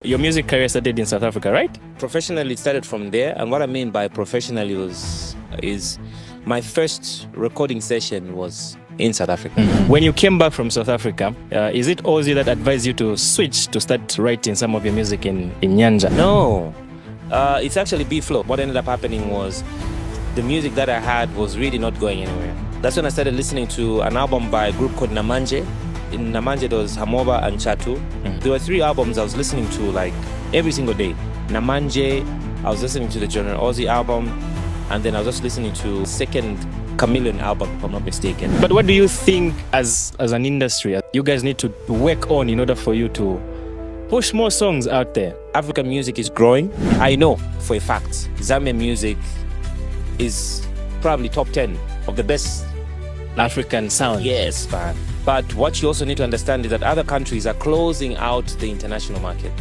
Your music career started in South Africa, right? Professionally, it started from there. And what I mean by professionally is my first recording session was in South Africa. When you came back from South Africa, is it Ozzy that advised you to switch to start writing some of your music in Nyanja? No, it's actually B-Flow. What ended up happening was the music that I had was really not going anywhere. That's when I started listening to an album by a group called Namanje. In Namanje, there was Hamoba and Chatu. There were 3 albums I was listening to like every single day. Namanje, I was listening to the General Ozzy album, and then I was just listening to second Chameleon album, if I'm not mistaken. But what do you think as an industry, you guys need to work on in order for you to push more songs out there? African music is growing. I know for a fact Zambian music is probably top 10 of the best African sound. Yes, man. But what you also need to understand is that other countries are closing out the international market.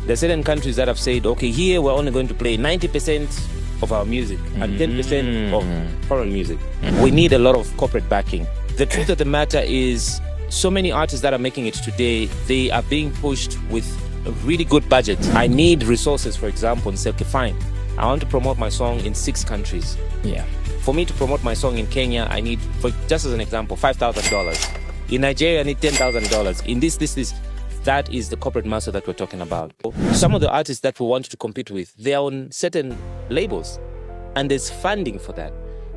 There are certain countries that have said, okay, here we're only going to play 90% of our music and 10% of foreign music. We need a lot of corporate backing. The truth of the matter is, so many artists that are making it today, they are being pushed with a really good budget. I need resources, for example, and say, okay, fine, I want to promote my song in 6 countries. Yeah. For me to promote my song in Kenya, I need, for just as an example, $5,000. In Nigeria, I need $10,000. In this, that is the corporate master that we're talking about. Some of the artists that we want to compete with, they are on certain labels, and there's funding for that.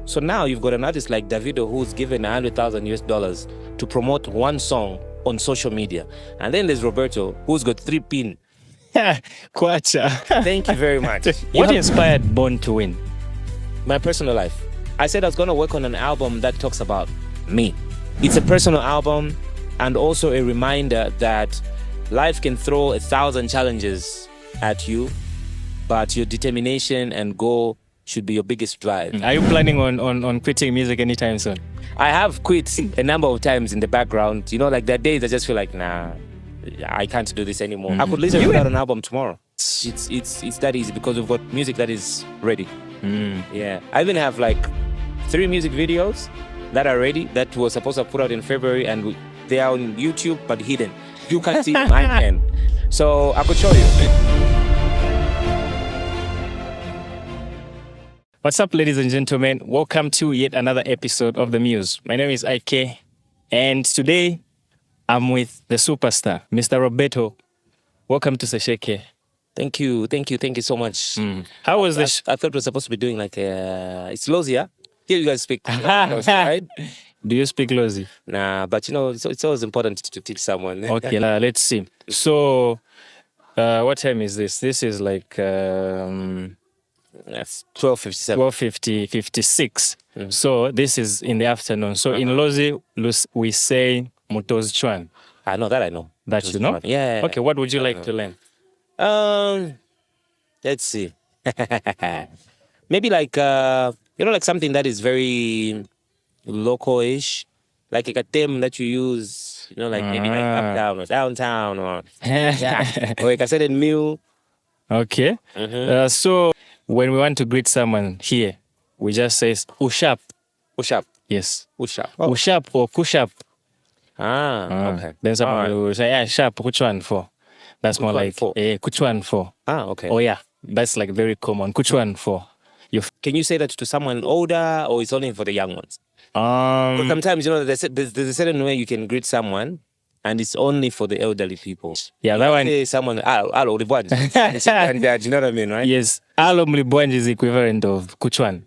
So now you've got an artist like Davido who's given $100,000 to promote one song on social media, and then there's Roberto who's got 3 pin. Kwacha. Thank you very much. What inspired Born to Win? My personal life. I said I was going to work on an album that talks about me. It's a personal album and also a reminder that life can throw 1,000 challenges at you, but your determination and goal should be your biggest drive. Are you planning on quitting music anytime soon? I have quit a number of times in the background. You know, like there are days I just feel like, nah, I can't do this anymore. I could literally put out an album tomorrow. It's that easy because we've got music that is ready. Yeah, I even have like 3 music videos that are ready that was supposed to put out in February, and they are on YouTube but hidden. You can't see my hand, so I could show you. What's up, ladies and gentlemen? Welcome to yet another episode of The Muse. My name is Ike, and today I'm with the superstar, Mr. Roberto. Welcome to Sesheke. Thank you so much. How was this? I thought we were supposed to be doing like it's Lozi, yeah? Here you guys speak Lozi, right? Do you speak Lozi? Nah, but you know, it's always important to teach someone. Okay, let's see. So, what time is this? This is like that's 12:57. 12:56. So this is in the afternoon. So in Lozi, we say Mutoz Chwan. I know that. I know. That you know? Yeah. Okay, what would you like to learn? Let's see. Maybe like like something that is very local-ish, like a term that you use, like maybe like uptown or downtown or or like a certain meal. Okay. So when we want to greet someone here, we just say ushap. Ushap. Yes. Ushap. Ushap or kushap. Okay. Then someone will say, sharp, which one for? That's more like, which one for? Okay. Oh yeah, that's like very common. Which one for? Can you say that to someone older, or it's only for the young ones? Sometimes, there's a certain way you can greet someone, and it's only for the elderly people. Yeah, that one. Say someone, alo, you know what I mean, right? Yes, alo mlibwanji is equivalent of kuchwan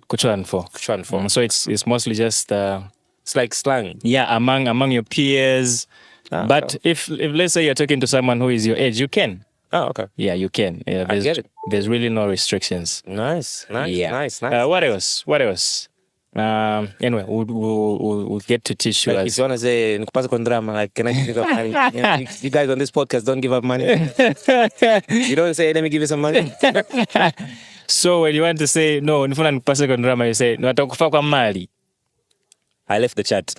for. Kuchwan for. So it's mostly just it's like slang. Yeah, among your peers. But if let's say you're talking to someone who is your age, you can. Oh, okay. Yeah, you can. Yeah, I get it. There's really no restrictions. Nice. Yeah. Nice. What else? Anyway, we'll get to teach you. Like if you want to say, like, can I give up money? You guys on this podcast don't give up money. You don't say, let me give you some money. So when you want to say, no, you say, nwatakufa kwa mali. I left the chat.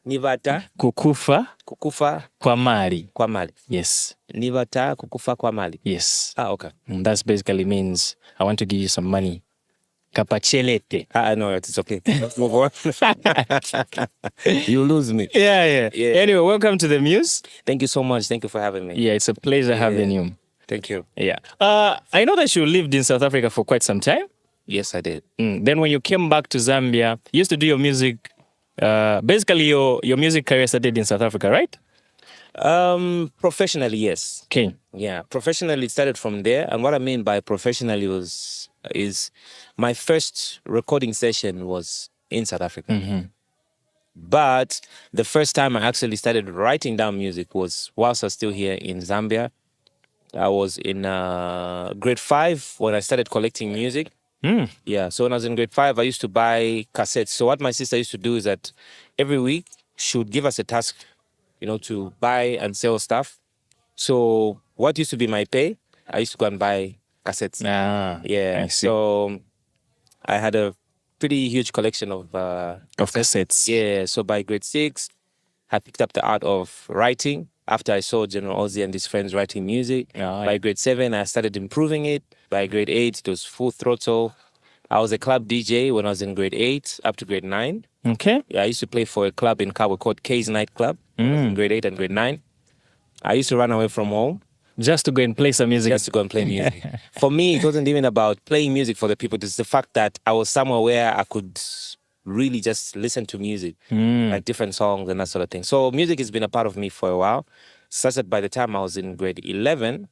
Nivata kukufa kwa mali. Yes. Nivata kukufa kwa mali. Yes. Okay. That basically means I want to give you some money Kapachelete. No, it's okay. Let's move on. You lose me. Yeah. Yeah. Anyway, welcome to the Muse. Thank you so much. Thank you for having me. Yeah, it's a pleasure having you. Thank you. Yeah. I know that you lived in South Africa for quite some time. Yes, I did. Then when you came back to Zambia, you used to do your music. Basically, your music career started in South Africa, right? Professionally, yes. Okay. Yeah, professionally it started from there. And what I mean by professionally is my first recording session was in South Africa. But the first time I actually started writing down music was whilst I was still here in Zambia. I was in grade 5 when I started collecting music. Yeah, so when I was in grade 5, I used to buy cassettes. So what my sister used to do is that every week she would give us a task, to buy and sell stuff. So what used to be my pay, I used to go and buy cassettes. I see. So I had a pretty huge collection of cassettes. Yeah, so by grade 6, I picked up the art of writing after I saw General Ozzy and his friends writing music. By grade 7, I started improving it. By grade 8, it was full throttle. I was a club DJ when I was in grade 8 up to grade 9. Okay. Yeah, I used to play for a club in Kabwe called K's Nightclub in grade 8 and grade 9. I used to run away from home. Just to go and play some music. Just to go and play music. For me, it wasn't even about playing music for the people. It's the fact that I was somewhere where I could really just listen to music, like different songs and that sort of thing. So music has been a part of me for a while. Such that by the time I was in grade 11,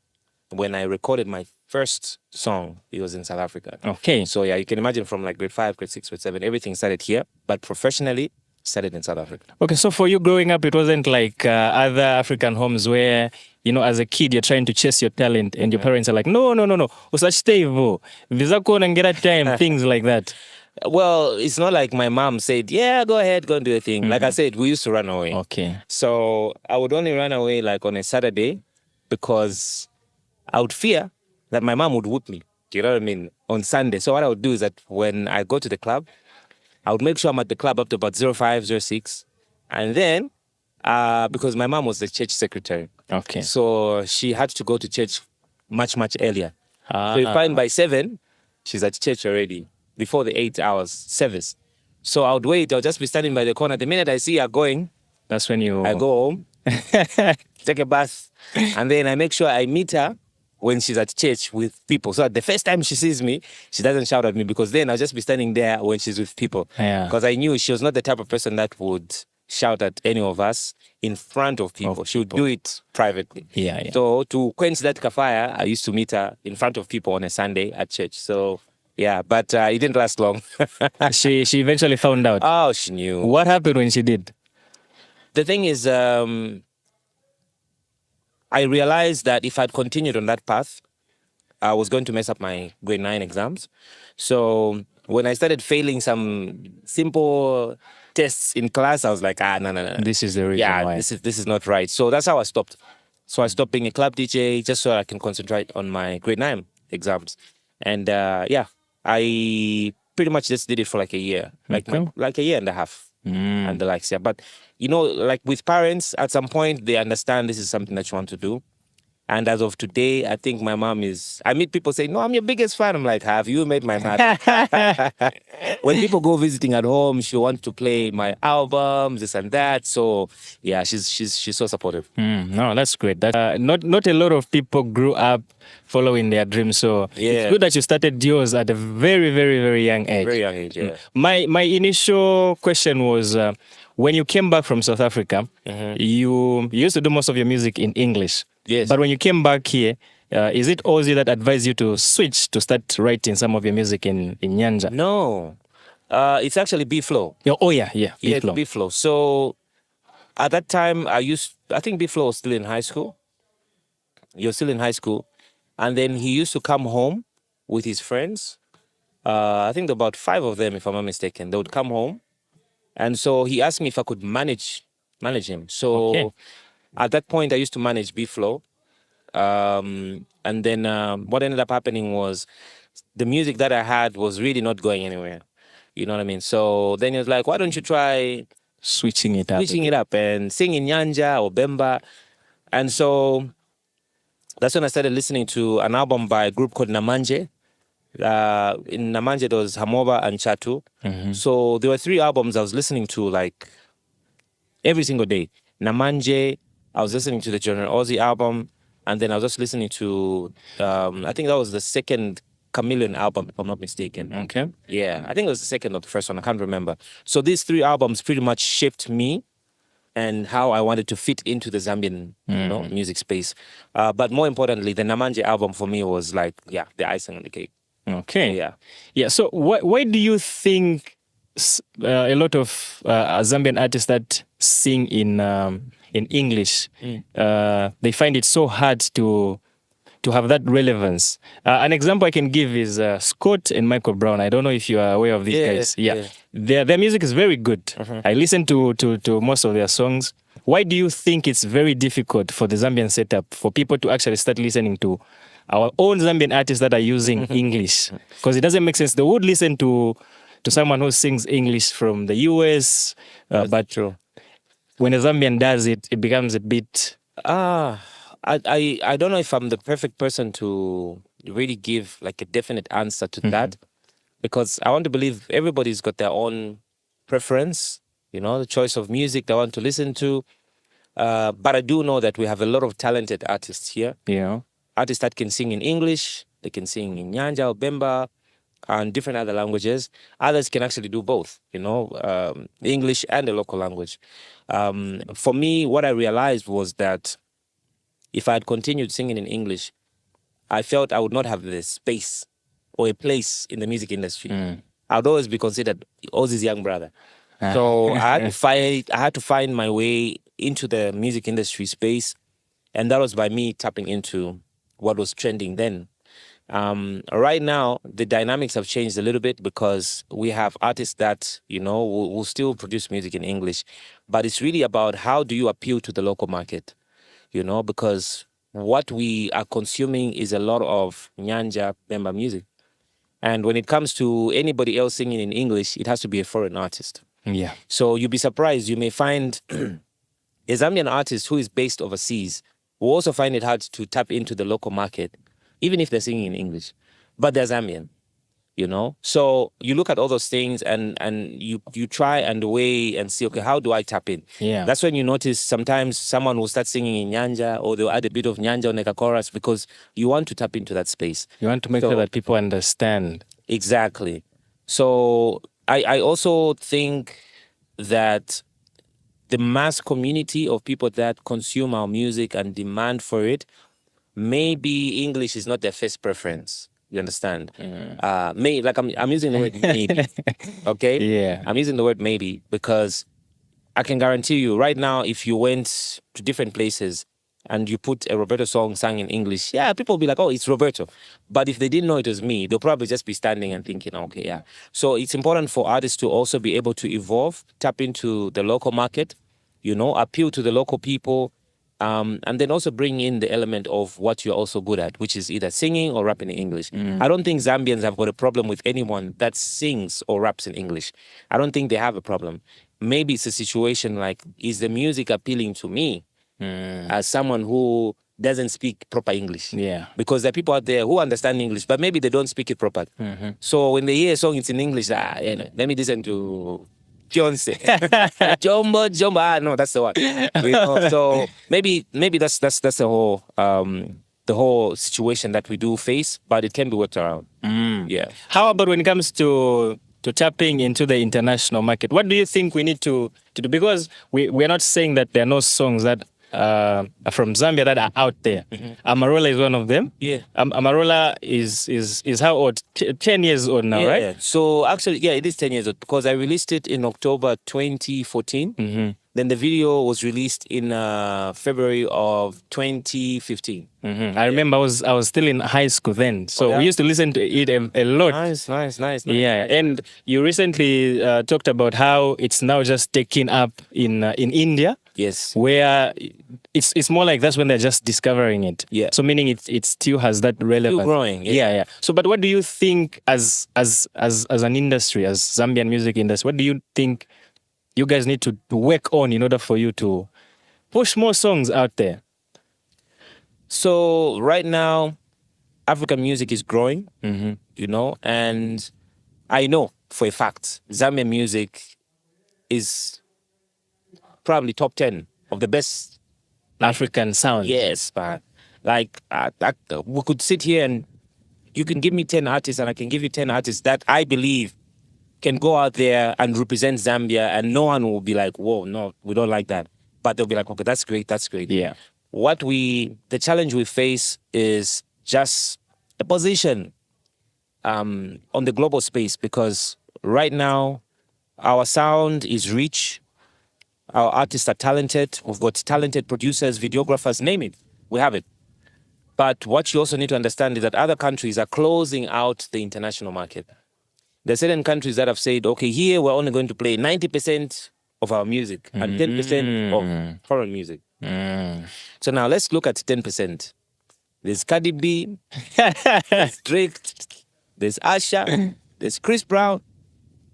when I recorded my first song, it was in South Africa. Okay. So yeah, you can imagine from like grade 5, grade 6, grade 7, everything started here. But professionally, started in South Africa. Okay, so for you growing up, it wasn't like other African homes where, as a kid, you're trying to chase your talent and your parents are like, no, usachite hivyo, vizako unangira time, things like that. Well, it's not like my mom said, yeah, go ahead, go and do your thing. Like I said, we used to run away. Okay. So I would only run away like on a Saturday because I would fear that my mom would whoop me. Do you know what I mean? On Sunday. So what I would do is that when I go to the club, I would make sure I'm at the club up to about 05, 06. And then, because my mom was the church secretary. Okay. So she had to go to church much, much earlier. So you find by 7, she's at church already, before the 8 hours service. So I would wait. I'll just be standing by the corner. The minute I see her going, that's when I go home, take a bath, and then I make sure I meet her when she's at church with people. So the first time she sees me, she doesn't shout at me because then I'll just be standing there when she's with people. Because I knew she was not the type of person that would shout at any of us in front of people. She would do it privately. Yeah. So to quench that kafire, I used to meet her in front of people on a Sunday at church. So yeah, but it didn't last long. She eventually found out. Oh, she knew. What happened when she did? The thing is, I realized that if I'd continued on that path, I was going to mess up my grade 9 exams. So when I started failing some simple tests in class, I was like, no. This is the reason why. This is not right. So that's how I stopped. So I stopped being a club DJ just so I can concentrate on my grade 9 exams. And I pretty much just did it for like a year, like a year and a half. And the likes, yeah. But like with parents, at some point they understand this is something that you want to do. And as of today, I think my mom I meet people say, no, I'm your biggest fan. I'm like, have you made my mad? When people go visiting at home, she wants to play my albums, this and that. So yeah, she's so supportive. No, that's great. That not a lot of people grew up following their dreams. So it's good that you started yours at a very, very, very young age. Very young age, yeah. My initial question was, when you came back from South Africa, you used to do most of your music in English. Yes. But when you came back here, is it Ozzy that advised you to switch to start writing some of your music in Nyanja? No. It's actually B-Flow. B-Flow. B-Flow. So at that time, I think B-Flow was still in high school. You're still in high school. And then he used to come home with his friends. I think about 5 of them, if I'm not mistaken. They would come home. And so he asked me if I could manage him. So at that point, I used to manage B-Flow. And then what ended up happening was the music that I had was really not going anywhere. You know what I mean? So then he was like, why don't you try switching it up and sing in Nyanja or Bemba? And so that's when I started listening to an album by a group called Namanje. In Namanje, there was Hamoba and Chatu. So there were 3 albums I was listening to like every single day. Namanje, I was listening to the General Ozzy album, and then I was just listening to, I think that was the second Chameleon album, if I'm not mistaken. Okay. Yeah, I think it was the second or the first one, I can't remember. So these 3 albums pretty much shaped me and how I wanted to fit into the Zambian music space. But more importantly, the Namanje album for me was like, yeah, the icing on the cake. Okay. Yeah. Yeah. So why do you think a lot of Zambian artists that sing in English they find it so hard to have that relevance? An example I can give is Scott and Michael Brown. I don't know if you are aware of these guys. Yeah. Their music is very good. I listen to most of their songs. Why do you think it's very difficult for the Zambian setup for people to actually start listening to our own Zambian artists that are using English? Because it doesn't make sense. They would listen to someone who sings English from the US, but True. when a Zambian does it, it becomes a bit. I don't know if I'm the perfect person to really give like a definite answer to that, because I want to believe everybody's got their own preference, the choice of music they want to listen to. But I do know that we have a lot of talented artists here. Yeah. Artists that can sing in English, they can sing in Nyanja or Bemba and different other languages. Others can actually do both, English and the local language. For me, what I realized was that if I had continued singing in English, I felt I would not have the space or a place in the music industry. I would always be considered Ozzy's young brother. So I had to find my way into the music industry space, and that was by me tapping into what was trending then. Right now, the dynamics have changed a little bit because we have artists that, will still produce music in English, but it's really about how do you appeal to the local market, because what we are consuming is a lot of Nyanja Bemba music. And when it comes to anybody else singing in English, it has to be a foreign artist. Yeah. So you'll be surprised. You may find a Zambian artist who is based overseas will also find it hard to tap into the local market, even if they're singing in English. But they're Zambian, So you look at all those things and you try and weigh and see, okay, how do I tap in? Yeah. That's when you notice sometimes someone will start singing in Nyanja, or they'll add a bit of Nyanja on like a chorus, because you want to tap into that space. You want to make sure that people understand. Exactly. So I also think that the mass community of people that consume our music and demand for it, maybe English is not their first preference. You understand? I'm using the word maybe. Okay? Yeah. I'm using the word maybe because I can guarantee you right now, if you went to different places and you put a Roberto song sung in English, yeah, people will be like, oh, it's Roberto. But if they didn't know it was me, they'll probably just be standing and thinking, okay, yeah. So it's important for artists to also be able to evolve, tap into the local market, appeal to the local people, and then also bring in the element of what you're also good at, which is either singing or rapping in English. I don't think Zambians have got a problem with anyone that sings or raps in English. I don't think they have a problem. Maybe it's a situation like, is the music appealing to me as someone who doesn't speak proper English? Yeah. Because there are people out there who understand English, but maybe they don't speak it properly. So when they hear a song, it's in English, let me listen to Beyonce. Jumbo. No, that's the one. So maybe that's the whole situation that we do face, but it can be worked around. Yeah. How about when it comes to tapping into the international market? What do you think we need to do? Because we're not saying that there are no songs that are from Zambia that are out there. Amarula is one of them. Yeah. Amarula is how old? 10 years old now, right? Yeah. So actually, yeah, it is 10 years old because I released it in October 2014. Then the video was released in February of 2015. I remember I was still in high school then, so we used to listen to it a lot. Nice. Yeah, and you recently talked about how it's now just taking up in India. Yes. Where it's more like that's when they're just discovering it. Yeah. So meaning it still has that relevance. Still growing. Yeah. So, but what do you think as an industry, as Zambian music industry, what do you think you guys need to work on in order for you to push more songs out there? So right now, African music is growing, you know, and I know for a fact Zambian music is probably top 10 of the best. African sound. Yes, but like we could sit here and you can give me 10 artists and I can give you 10 artists that I believe can go out there and represent Zambia, and no one will be like, whoa, no, we don't like that. But they'll be like, okay, that's great, that's great. Yeah. The challenge we face is just a position on the global space, because right now our sound is rich, our artists are talented, we've got talented producers, videographers, name it, we have it. But what you also need to understand is that other countries are closing out the international market. There are certain countries that have said, okay, here we're only going to play 90% of our music and 10% of foreign music. So now let's look at 10%. There's Cardi B, there's Drake, there's Asha, there's Chris Brown,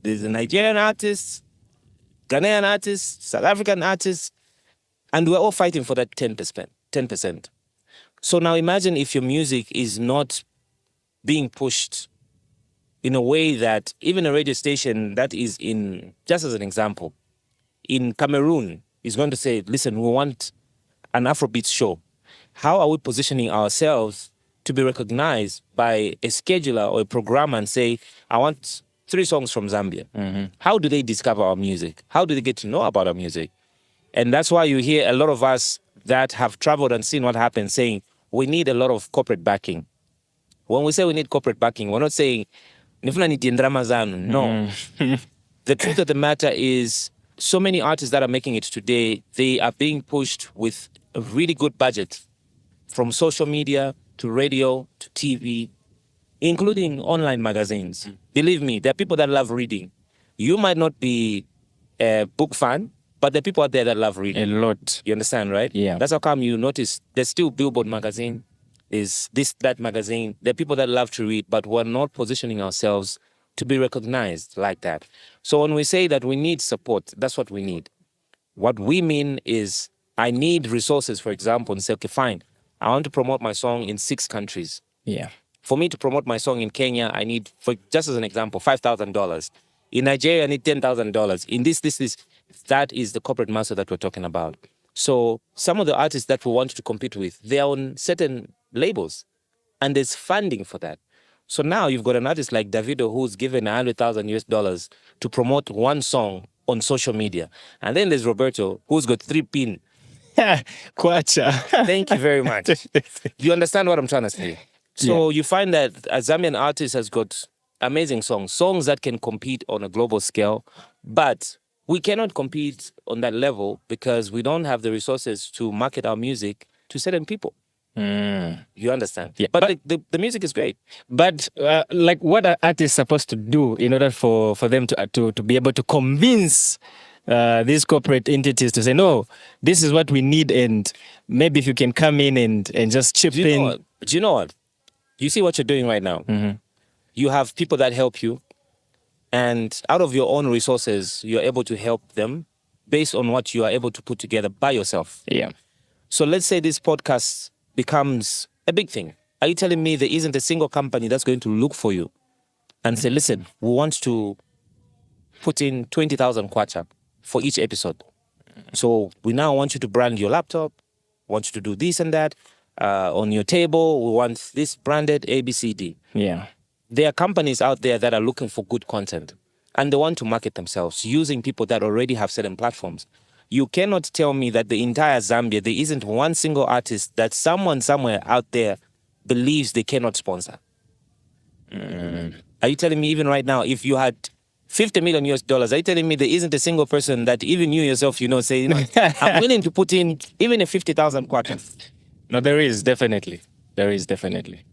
there's a Nigerian artist, Ghanaian artist, South African artist, and we're all fighting for that 10%. So now imagine if your music is not being pushed in a way that even a radio station that is in, just as an example, in Cameroon is going to say, listen, we want an Afrobeats show. How are we positioning ourselves to be recognized by a scheduler or a programmer and say, I want 3 songs from Zambia? How do they discover our music? How do they get to know about our music? And that's why you hear a lot of us that have traveled and seen what happens saying, we need a lot of corporate backing. When we say we need corporate backing, we're not saying, no. The truth of the matter is, so many artists that are making it today, they are being pushed with a really good budget, from social media to radio to TV, including online magazines. Believe me, there are people that love reading. You might not be a book fan, but there are people out there that love reading. A lot. You understand, right? Yeah. That's how come you notice there's still Billboard magazine, is this, that magazine. There are people that love to read, but we're not positioning ourselves to be recognized like that. So when we say that we need support, that's what we need. What we mean is, I need resources, for example, and say, okay, fine, I want to promote my song in 6 countries. Yeah. For me to promote my song in Kenya, I need, for just as an example, $5,000. In Nigeria, I need $10,000. In this. That is the corporate master that we're talking about. So some of the artists that we want to compete with, they're on certain labels, and there's funding for that. So now you've got an artist like Davido who's given $100,000 to promote 1 song on social media. And then there's Roberto who's got 3 pin. Kwacha. Thank you very much. Do you understand what I'm trying to say? So you find that a Zambian artist has got amazing songs that can compete on a global scale, but we cannot compete on that level because we don't have the resources to market our music to certain people. You understand? Yeah. But the music is great. But like, what are artists supposed to do in order for them to be able to convince these corporate entities to say, no, this is what we need, and maybe if you can come in and just chip in. Do you know what? You see what you're doing right now? You have people that help you, and out of your own resources, you're able to help them based on what you are able to put together by yourself. Yeah. So let's say this podcast becomes a big thing. Are you telling me there isn't a single company that's going to look for you and say, listen, we want to put in 20,000 kwacha for each episode. So we now want you to brand your laptop, want you to do this and that. On your table, we want this branded ABCD. Yeah. There are companies out there that are looking for good content, and they want to market themselves using people that already have certain platforms. You cannot tell me that the entire Zambia, there isn't one single artist that someone somewhere out there believes they cannot sponsor. Are you telling me even right now, if you had $50 million, are you telling me there isn't a single person that even you yourself, say, I'm willing to put in even a 50,000 quarter? No, there is definitely. There is definitely.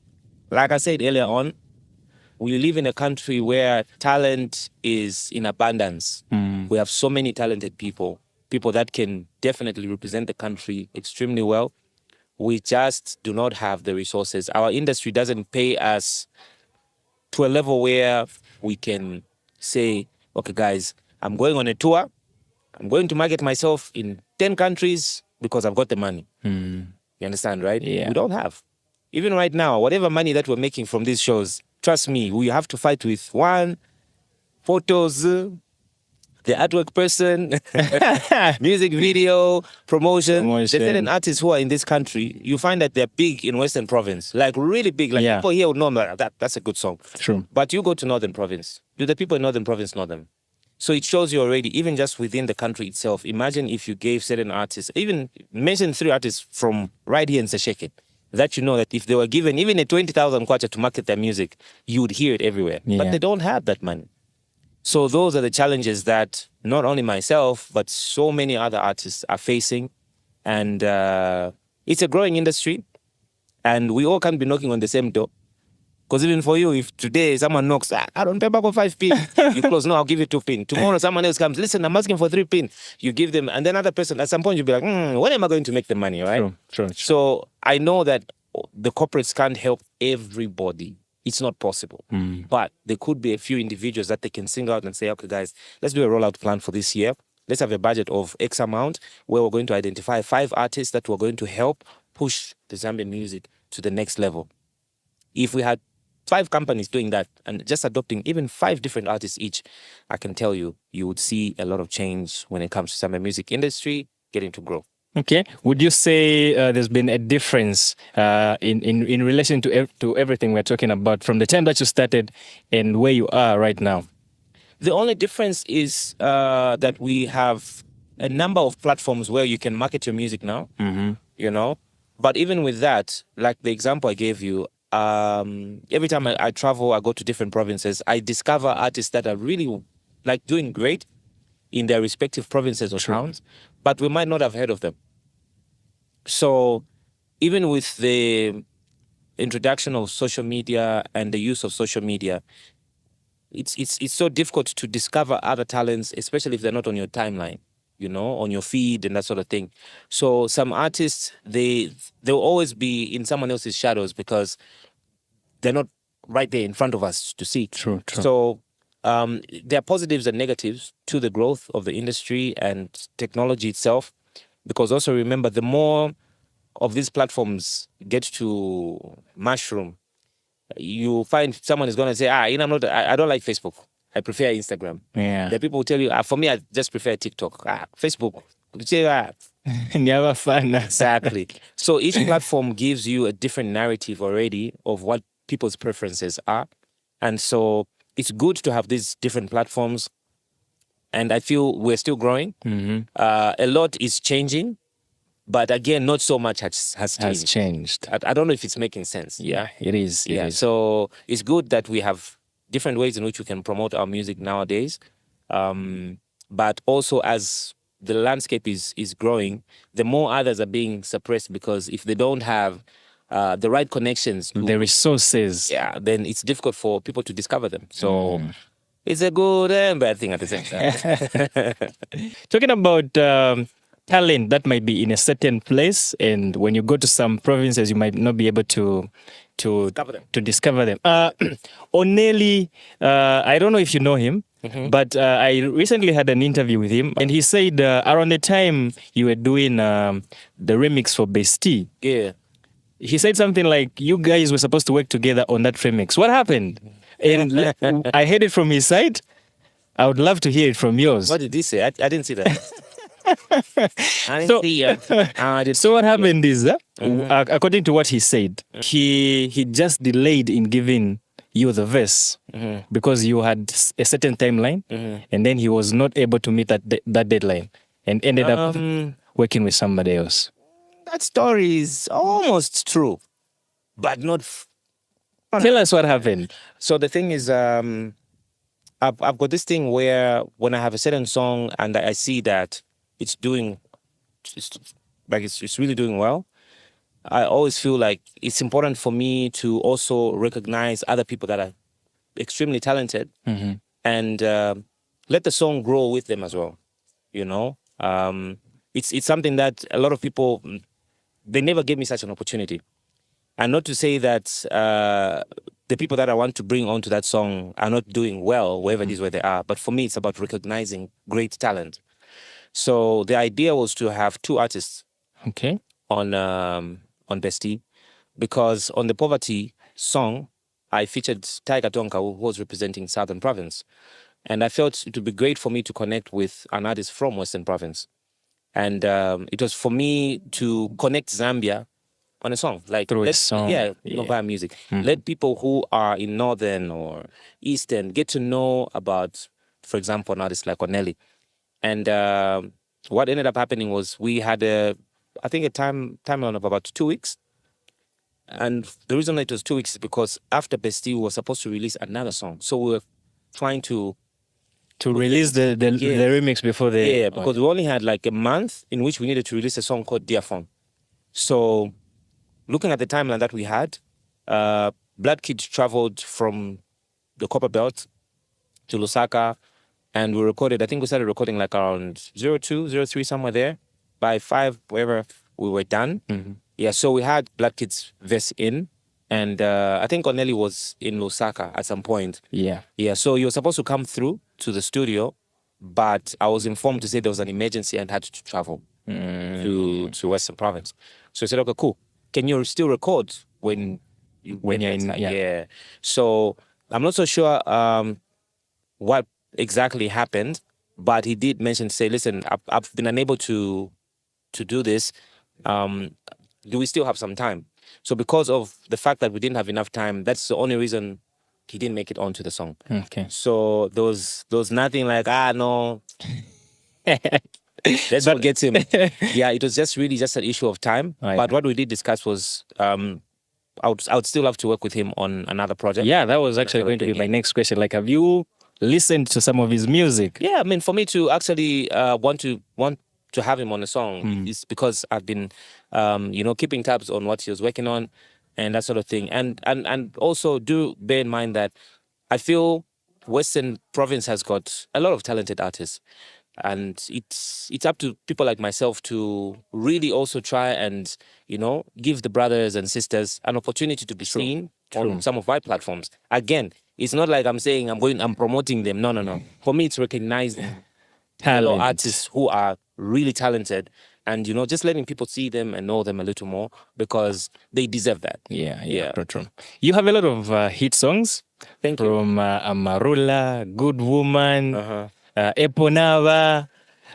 Like I said earlier on, we live in a country where talent is in abundance. We have so many talented people that can definitely represent the country extremely well. We just do not have the resources. Our industry doesn't pay us to a level where we can say, okay, guys, I'm going on a tour. I'm going to market myself in 10 countries because I've got the money. You understand, right? Yeah. We don't have. even right now, whatever money that we're making from these shows, trust me, we have to fight with one, photos, the artwork person, music video, promotion. There's certain artists who are in this country, you find that they're big in Western Province, like really big. Like people here would know that's a good song. True. But you go to Northern Province, do the people in Northern Province know them? So it shows you already, even just within the country itself, imagine if you gave certain artists, even mention 3 artists from right here in Sesheke, that you know that if they were given even a 20,000 kwacha to market their music, you would hear it everywhere. But they don't have that money. So those are the challenges that not only myself, but so many other artists are facing. And it's a growing industry. And we all can't be knocking on the same door. Because even for you, if today someone knocks, I don't pay back for 5 pin, you close, no, I'll give you 2 pin. Tomorrow someone else comes, listen, I'm asking for 3 pin. You give them, and then other person, at some point you'll be like, when am I going to make the money, right? True. So I know that the corporates can't help everybody. It's not possible. But there could be a few individuals that they can single out and say, okay, guys, let's do a rollout plan for this year. Let's have a budget of X amount where we're going to identify 5 artists that we're going to help push the Zambian music to the next level. If we had 5 companies doing that and just adopting even 5 different artists each, I can tell you, you would see a lot of change when it comes to Zambian music industry getting to grow. Okay. Would you say there's been a difference in relation to everything we're talking about from the time that you started and where you are right now? The only difference is that we have a number of platforms where you can market your music now, you know. But even with that, like the example I gave you, every time I travel, I go to different provinces, I discover artists that are really like doing great in their respective provinces or towns, but we might not have heard of them. So even with the introduction of social media and the use of social media, it's so difficult to discover other talents, especially if they're not on your timeline, you know, on your feed and that sort of thing. So some artists, they'll always be in someone else's shadows because they're not right there in front of us to see. True. So there are positives and negatives to the growth of the industry and technology itself. Because also remember, the more of these platforms get to mushroom, you find someone is going to say, I don't like Facebook. I prefer Instagram. Yeah. The people will tell you, for me, I just prefer TikTok. Facebook. Never fun. Exactly. So each platform gives you a different narrative already of what people's preferences are. And so it's good to have these different platforms. And I feel we're still growing. A lot is changing, but again, not so much has changed. I don't know if it's making sense. Yeah, it is. It is. So it's good that we have different ways in which we can promote our music nowadays. But also as the landscape is growing, the more others are being suppressed because if they don't have the right connections, the resources, then it's difficult for people to discover them. So it's a good and bad thing at the same time. Talking about talent that might be in a certain place, and when you go to some provinces, you might not be able to discover them. Oneli, I don't know if you know him, but I recently had an interview with him, and he said around the time you were doing the remix for Bestie, he said something like you guys were supposed to work together on that remix. What happened? And I heard it from his side. I would love to hear it from yours. What did he say? I didn't see that. I didn't see it. So what happened is, according to what he said, he just delayed in giving you the verse because you had a certain timeline, and then he was not able to meet that deadline and ended up working with somebody else. That story is almost true, but not. Tell us what happened. So the thing is, I've got this thing where when I have a certain song and I see that it's really doing well, I always feel like it's important for me to also recognize other people that are extremely talented and let the song grow with them as well. You know, it's something that a lot of people, they never gave me such an opportunity. And not to say that the people that I want to bring onto that song are not doing well, wherever it is where they are. But for me, it's about recognizing great talent. So the idea was to have 2 artists on Bestie. because on the Poverty song, I featured Tiger Tonka, who was representing Southern Province. And I felt it would be great for me to connect with an artist from Western Province. And it was for me to connect Zambia on a song. Like Through a song. Yeah, via music. Let people who are in Northern or Eastern get to know about, for example, an artist like Onelli. And what ended up happening was we had I think a timeline of about 2 weeks. And the reason it was 2 weeks is because after Bastille, we were supposed to release another song. So we were trying to release the remix before the... Yeah, because we only had like a month in which we needed to release a song called Dear Phone. So looking at the timeline that we had, Blood Kid traveled from the Copper Belt to Lusaka, and we recorded, I think we started recording like around 02, 03, somewhere there. By 5, wherever we were done. Yeah, so we had Blood Kid's verse in, and I think Onelli was in Lusaka at some point. Yeah. Yeah, so you were supposed to come through to the studio, but I was informed to say there was an emergency and had to travel to Western Province. So I said, okay, cool. Can you still record when you're in? Yeah. So I'm not so sure what exactly happened, but he did mention, say, listen, I've been unable to do this. Do we still have some time? So because of the fact that we didn't have enough time, that's the only reason he didn't make it onto the song. Okay. So there was nothing like, no, let's forget him. Yeah, it was just really just an issue of time. Right. But what we did discuss was I would still love to work with him on another project. Yeah, that was actually going to be my next question. Like, have you listened to some of his music? Yeah, I mean, for me to actually want to have him on a song is because I've been, keeping tabs on what he was working on and that sort of thing. And also do bear in mind that I feel Western Province has got a lot of talented artists. And it's up to people like myself to really also try and, give the brothers and sisters an opportunity to be seen on some of my platforms. Again, it's not like I'm saying I'm promoting them. No. For me, it's recognizing fellow artists who are really talented and, just letting people see them and know them a little more because they deserve that. Yeah. True. You have a lot of hit songs. Thank you. From Amarula, Good Woman, Eponava,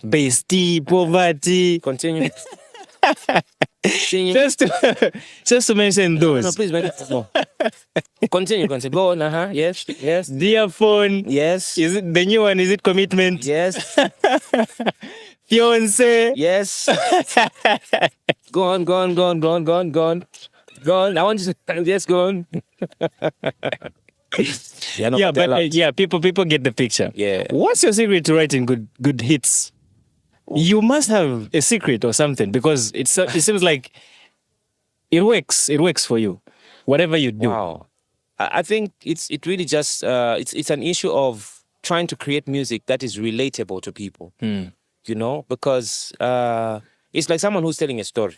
Bestie, Poverty. Continue. just to mention those. No, please, no. Continue. Go on, yes. Dear Phone. Yes. Is it the new one? Is it Commitment? Yes. Fiance. Yes. Go on. I want you to, yes, go on. People get the picture. Yeah. What's your secret to writing good hits? You must have a secret or something because it seems like it works. It works for you, whatever you do. Wow. I think it really just it's an issue of trying to create music that is relatable to people. Because it's like someone who's telling a story.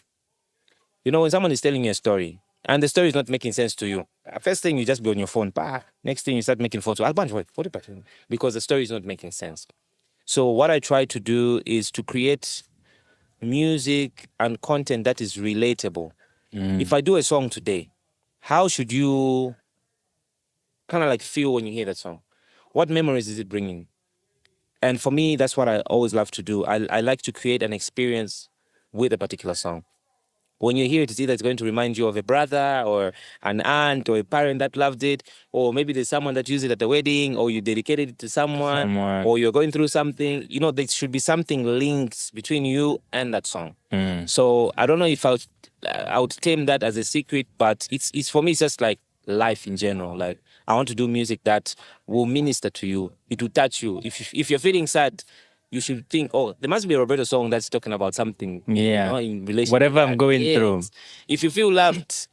When someone is telling you a story and the story is not making sense to you, first thing you just be on your phone. Next thing you start making photos. Because the story is not making sense. So what I try to do is to create music and content that is relatable. If I do a song today, how should you kind of like feel when you hear that song? What memories is it bringing? And for me, that's what I always love to do. I like to create an experience with a particular song. When you hear it, it's either it's going to remind you of a brother or an aunt or a parent that loved it, or maybe there's someone that used it at the wedding, or you dedicated it to someone, or you're going through something. There should be something linked between you and that song. So I don't know if I would term that as a secret, but it's for me, it's just like life in general. Like I want to do music that will minister to you. It will touch you. If you're feeling sad, you should think, there must be a Roberto song that's talking about something, in relation. Whatever I'm going through. If you feel loved,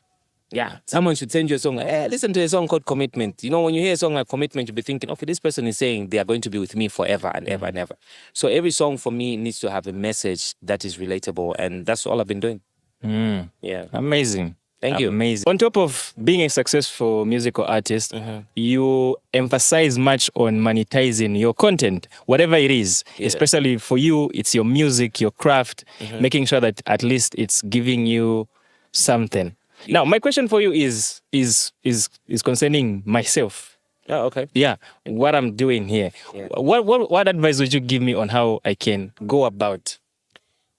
someone should send you a song. Listen to a song called Commitment. When you hear a song like Commitment, you'll be thinking, okay, this person is saying they are going to be with me forever and ever and ever. So every song for me needs to have a message that is relatable, and that's all I've been doing. Yeah. Amazing. Thank you. Amazing. On top of being a successful musical artist, you emphasize much on monetizing your content, whatever it is. Especially for you, it's your music, your craft, making sure that at least it's giving you something. Now, my question for you is concerning myself. Oh, okay. Yeah, what I'm doing here. Yeah. What advice would you give me on how I can go about?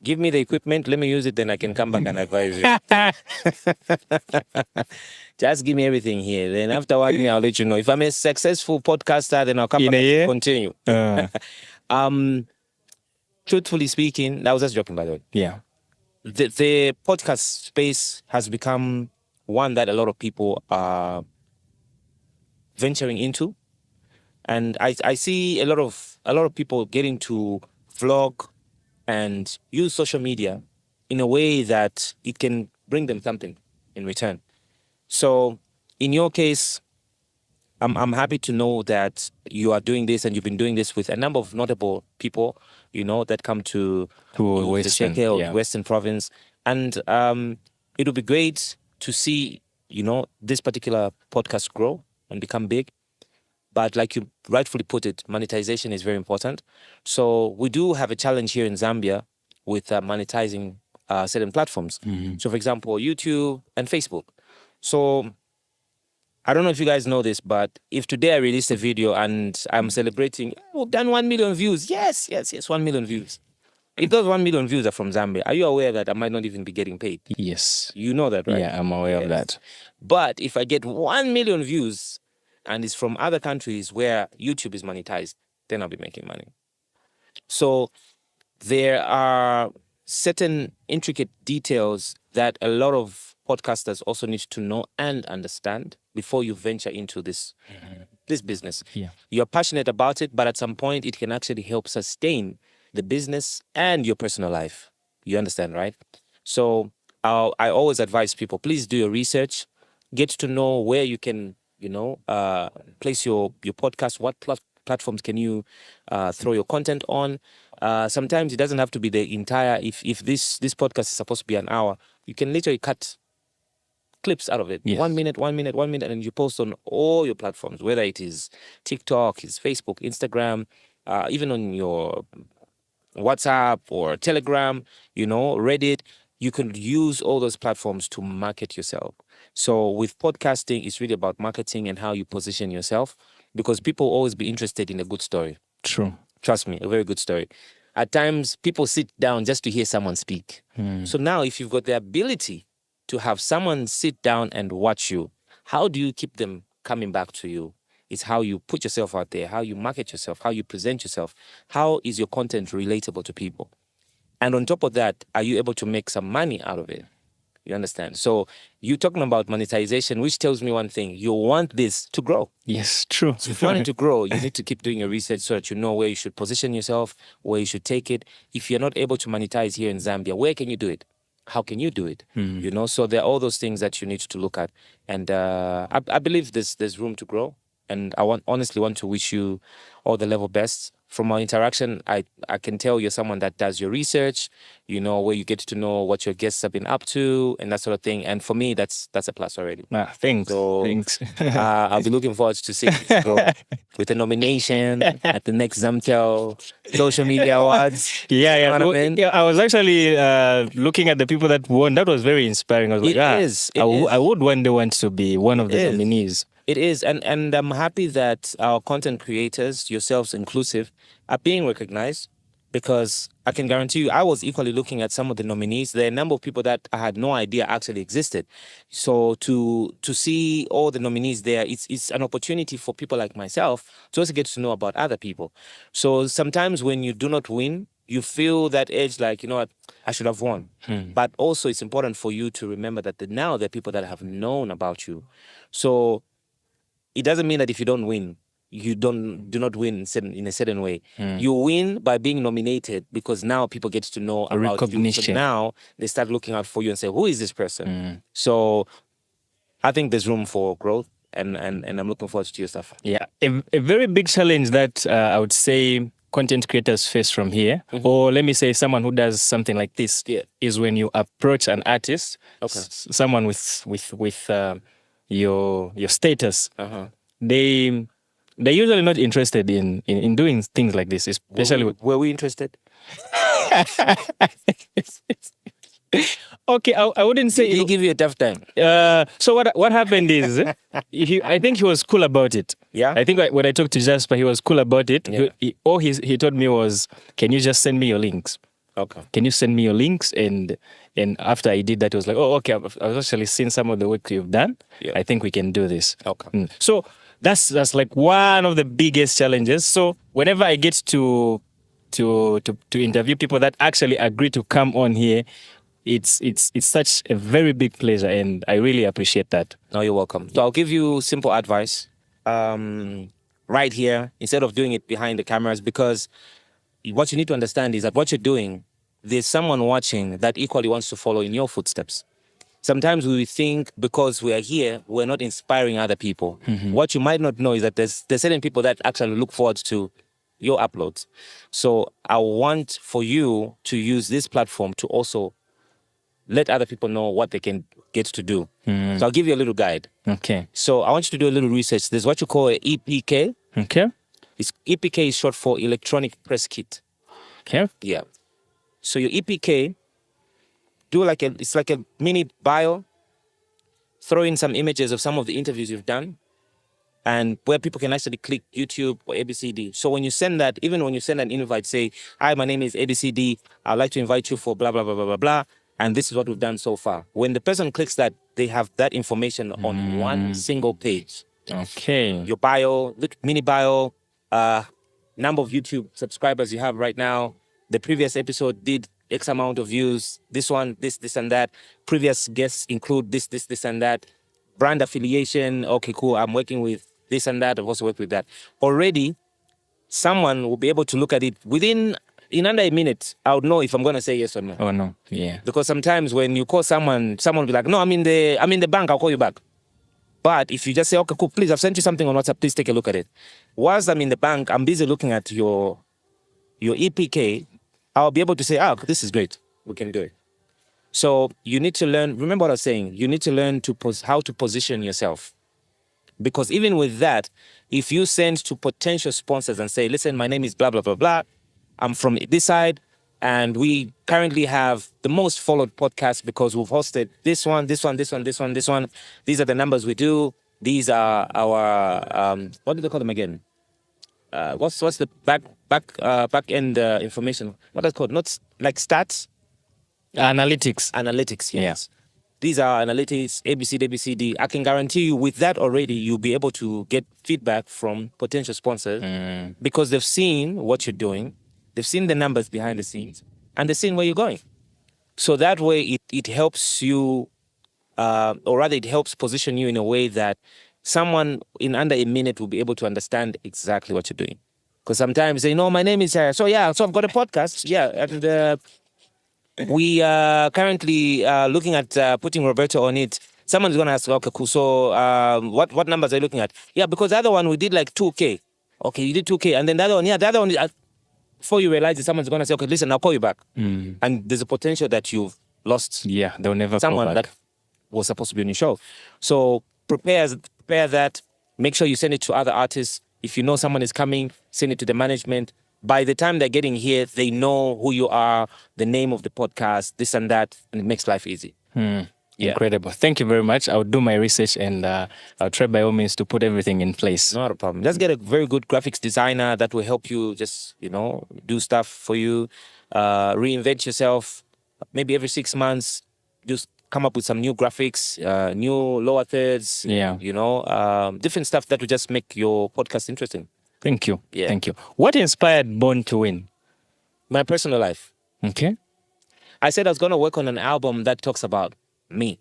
Give me the equipment. Let me use it. Then I can come back and advise you. Just give me everything here. Then after 1 year, I'll let you know. If I'm a successful podcaster, then I'll come In back a year? and continue. Truthfully speaking, I was just joking, by the way. Yeah. The podcast space has become one that a lot of people are venturing into, and I see a lot of people getting to vlog and use social media in a way that it can bring them something in return. So in your case, I'm happy to know that you are doing this and you've been doing this with a number of notable people, that come to Western, the yeah. Western province. And it would be great to see, this particular podcast grow and become big. But like you rightfully put it, monetization is very important. So we do have a challenge here in Zambia with monetizing certain platforms. So for example, YouTube and Facebook. So I don't know if you guys know this, but if today I release a video and I'm celebrating, we've done 1 million views. Yes, 1 million views. If those 1 million views are from Zambia, are you aware that I might not even be getting paid? Yes. You know that, right? Yeah, I'm aware of that. But if I get 1 million views and it's from other countries where YouTube is monetized, then I'll be making money. So there are certain intricate details that a lot of podcasters also need to know and understand before you venture into this business. Yeah. You're passionate about it, but at some point it can actually help sustain the business and your personal life. You understand, right? So I always advise people, please do your research, get to know where you can, place your podcast, what platforms can you throw your content on. Sometimes it doesn't have to be the entire, if this podcast is supposed to be an hour, you can literally cut clips out of it. Yes. 1 minute, and you post on all your platforms, whether it is TikTok, is Facebook, Instagram, even on your WhatsApp or Telegram, Reddit. You can use all those platforms to market yourself. So with podcasting, it's really about marketing and how you position yourself, because people will always be interested in a good story. True. Trust me, a very good story. At times, people sit down just to hear someone speak. So now, if you've got the ability to have someone sit down and watch you, how do you keep them coming back to you? It's how you put yourself out there, how you market yourself, how you present yourself. How is your content relatable to people? And on top of that, are you able to make some money out of it? You understand? So you're talking about monetization, which tells me one thing. You want this to grow. Yes, true. So if you want it to grow, you need to keep doing your research so that you know where you should position yourself, where you should take it. If you're not able to monetize here in Zambia, where can you do it? How can you do it? So there are all those things that you need to look at. And I believe there's room to grow. And I honestly want to wish you all the level best. From our interaction, I can tell you're someone that does your research, where you get to know what your guests have been up to and that sort of thing. And for me, that's a plus already. Thanks. So, Thanks. I'll be looking forward to seeing you go with a nomination at the next Zamtel Social Media Awards. Yeah. You know what I Well, mean? yeah, I was actually looking at the people that won. That was very inspiring. I was like, It is. I would one day want to be one of the It is. nominees. It is, and I'm happy that our content creators, yourselves inclusive, are being recognized, because I can guarantee you, I was equally looking at some of the nominees. There are a number of people that I had no idea actually existed. So to see all the nominees there, it's an opportunity for people like myself to also get to know about other people. So sometimes when you do not win, you feel that edge, like, you know what, I should have won. But also it's important for you to remember that now there are people that have known about you. So it doesn't mean that if you don't win, you do not win in a certain way. You win by being nominated, because now people get to know about recognition. you. So now they start looking out for you and say, who is this person? So I think there's room for growth, and I'm looking forward to your stuff. Yeah, a very big challenge that I would say content creators face from here, or let me say someone who does something like this, is when you approach an artist, someone with your status, they're usually not interested in doing things like this, especially Were we interested? Okay, I wouldn't say. Did he give you a tough time? So what happened is, I think he was cool about it. Yeah? I think when I talked to Jasper, he was cool about it. Yeah. All he told me was, "Can you just send me your links? Okay. Can you send me your links?" And after I did that, he was like, "Oh, okay. I've actually seen some of the work you've done. Yeah. I think we can do this." Okay. So that's like one of the biggest challenges. So whenever I get to interview people that actually agree to come on here, it's such a very big pleasure, and I really appreciate that. No, you're welcome. So I'll give you simple advice right here instead of doing it behind the cameras, because what you need to understand is that what you're doing, there's someone watching that equally wants to follow in your footsteps. Sometimes we think because we are here, we're not inspiring other people. What you might not know is that there's certain people that actually look forward to your uploads. So I want for you to use this platform to also let other people know what they can get to do. So I'll give you a little guide. Okay. So I want you to do a little research. There's what you call an EPK. Okay. EPK is short for electronic press kit. Okay. Yeah. So your EPK, it's like a mini bio. Throw in some images of some of the interviews you've done, and where people can actually click YouTube or ABCD. So when you send that, even when you send an invite, say, "Hi, my name is ABCD. I'd like to invite you for blah blah blah blah blah blah, and this is what we've done so far." When the person clicks that, they have that information on one single page. Okay. Your bio, mini bio, number of YouTube subscribers you have right now. The previous episode did X amount of views. This one, this and that. Previous guests include this and that. Brand affiliation. Okay, cool. I'm working with this and that. I've also worked with that. Already, someone will be able to look at it in under a minute. I would know if I'm going to say yes or no. Oh no. Yeah. Because sometimes when you call someone will be like, "No, I'm in the bank. I'll call you back." But if you just say, "Okay, cool, please, I've sent you something on WhatsApp. Please take a look at it." Whilst I'm in the bank, I'm busy looking at your EPK. I'll be able to say, "Ah, this is great. We can do it." So you need to learn. Remember what I was saying. You need to learn how to position yourself. Because even with that, if you send to potential sponsors and say, "Listen, my name is blah, blah, blah, blah. I'm from this side, and we currently have the most followed podcast because we've hosted this one. These are the numbers we do. These are our, what do they call them again? What's the back end information? What is it called? Not like stats? Analytics. Analytics, yes. These are analytics, ABCD. I can guarantee you with that already, you'll be able to get feedback from potential sponsors because they've seen what you're doing. They've seen the numbers behind the scenes and they've seen where you're going. So that way it helps you, or rather it helps position you in a way that someone in under a minute will be able to understand exactly what you're doing. Because sometimes they know my name is, so I've got a podcast. Yeah. And we are currently looking at putting Roberto on it. Someone's going to ask, "Okay, cool. So what numbers are you looking at?" Yeah, because the other one we did like 2K. Okay, you did 2K. And then the other one, before you realize it, someone's going to say, "Okay, listen, I'll call you back." And there's a potential that you've lost. Yeah, they'll never someone call back. that was supposed to be on your show. So prepare that. Make sure you send it to other artists. If you know someone is coming, send it to the management. By the time they're getting here, they know who you are, the name of the podcast, this and that, and it makes life easy. Yeah. Incredible. Thank you very much. I'll do my research and I'll try by all means to put everything in place. Not a problem. Just get a very good graphics designer that will help you just, do stuff for you, reinvent yourself. Maybe every 6 months, just come up with some new graphics, new lower thirds, different stuff that will just make your podcast interesting. Thank you. Yeah. Thank you. What inspired Born to Win? My personal life. Okay. I said I was going to work on an album that talks about me,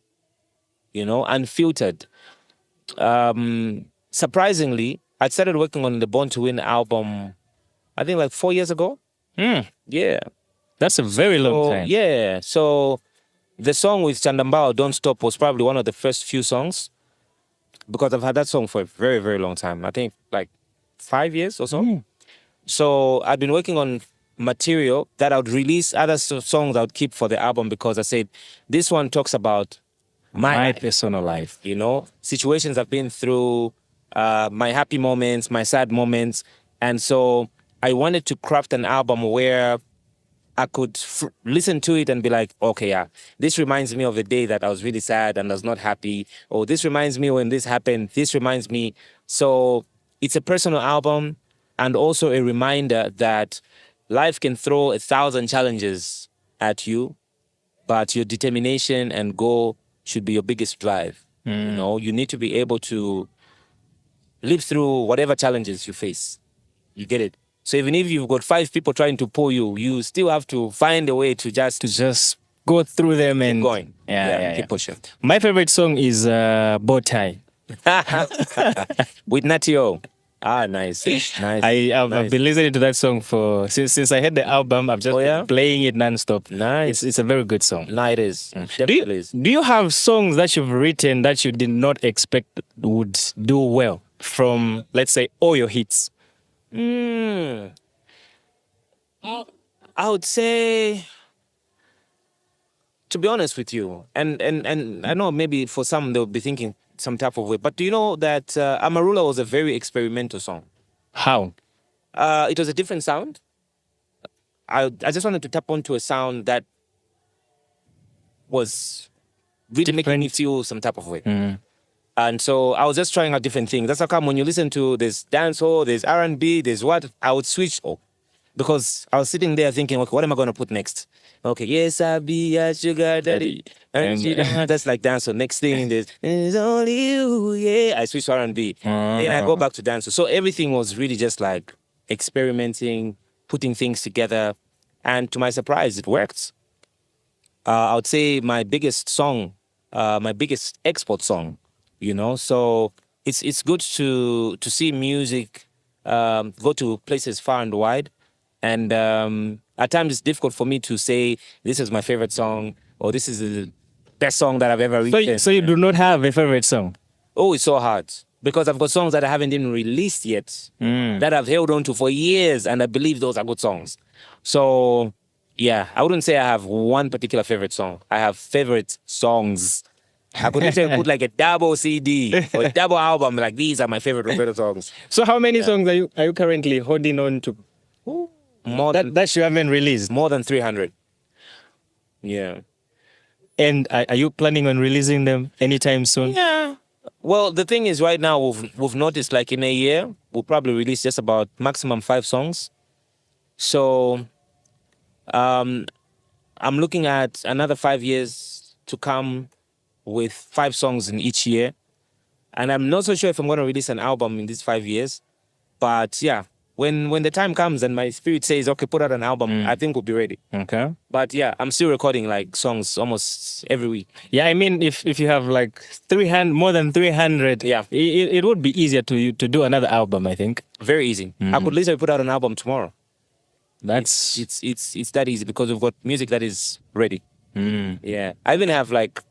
unfiltered. Surprisingly, I started working on the Born to Win album, I think like 4 years ago. Yeah. That's a very long time. Yeah. So the song with Chandambao, Don't Stop, was probably one of the first few songs because I've had that song for a very, very long time. I think like 5 years or so. So I've been working on material that I would release, other songs I would keep for the album because I said, this one talks about my personal life. Situations I've been through, my happy moments, my sad moments. And so I wanted to craft an album where I could listen to it and be like, okay, yeah, this reminds me of a day that I was really sad and I was not happy. Or this reminds me when this happened. This reminds me. So it's a personal album and also a reminder that life can throw 1,000 challenges at you, but your determination and goal should be your biggest drive. You know, you need to be able to live through whatever challenges you face. You get it? So even if you've got 5 people trying to pull you, you still have to find a way to just go through them and keep going. Yeah, keep pushing. My favorite song is Bow Tie. With Natio. Ah, nice. Nice. I've been listening to that song since I had the album. I've just been playing it nonstop. Nice. It's a very good song. No, it is. Definitely is. Do you have songs that you've written that you did not expect would do well from, let's say, all your hits? I would say, to be honest with you, and I know maybe for some they'll be thinking some type of way, but do you know that Amarula was a very experimental song? How? It was a different sound. I just wanted to tap onto a sound that was really making me feel some type of way. And so I was just trying out different things. That's how come when you listen to this dancehall, there's R&B, there's what, I would switch because I was sitting there thinking, okay, what am I going to put next? Okay, yes, I be a sugar daddy. And that's like dancehall. Next thing, there's it's only you, yeah. I switch to R&B. Then I go back to dancehall. So everything was really just like experimenting, putting things together. And to my surprise, it worked. I would say my biggest song, my biggest export song, you know. So it's good to see music go to places far and wide. And at times it's difficult for me to say this is my favorite song or this is the best song that I've ever written. So you do not have a favorite song? Oh, it's so hard because I've got songs that I haven't even released yet that I've held on to for years, and I believe those are good songs. So yeah, I wouldn't say I have one particular favorite song. I have favorite songs. I could literally put like a double CD or a double album. Like these are my favorite Roberto songs. So how many songs are you currently holding on to? That you haven't released? More than 300. Yeah. And are you planning on releasing them anytime soon? Yeah. Well, the thing is, right now we've noticed like in a year we'll probably release just about maximum 5 songs. So, I'm looking at another 5 years to come with 5 songs in each year, and I'm not so sure if I'm going to release an album in these 5 years. But yeah, when the time comes and my spirit says, okay, put out an album, I think we'll be ready. Okay. But yeah, I'm still recording like songs almost every week. Yeah, I mean, if you have like 300, more than 300, yeah, it would be easier to do another album, I think. Very easy. I could literally put out an album tomorrow. That's it's that easy because we've got music that is ready. Yeah, I even have like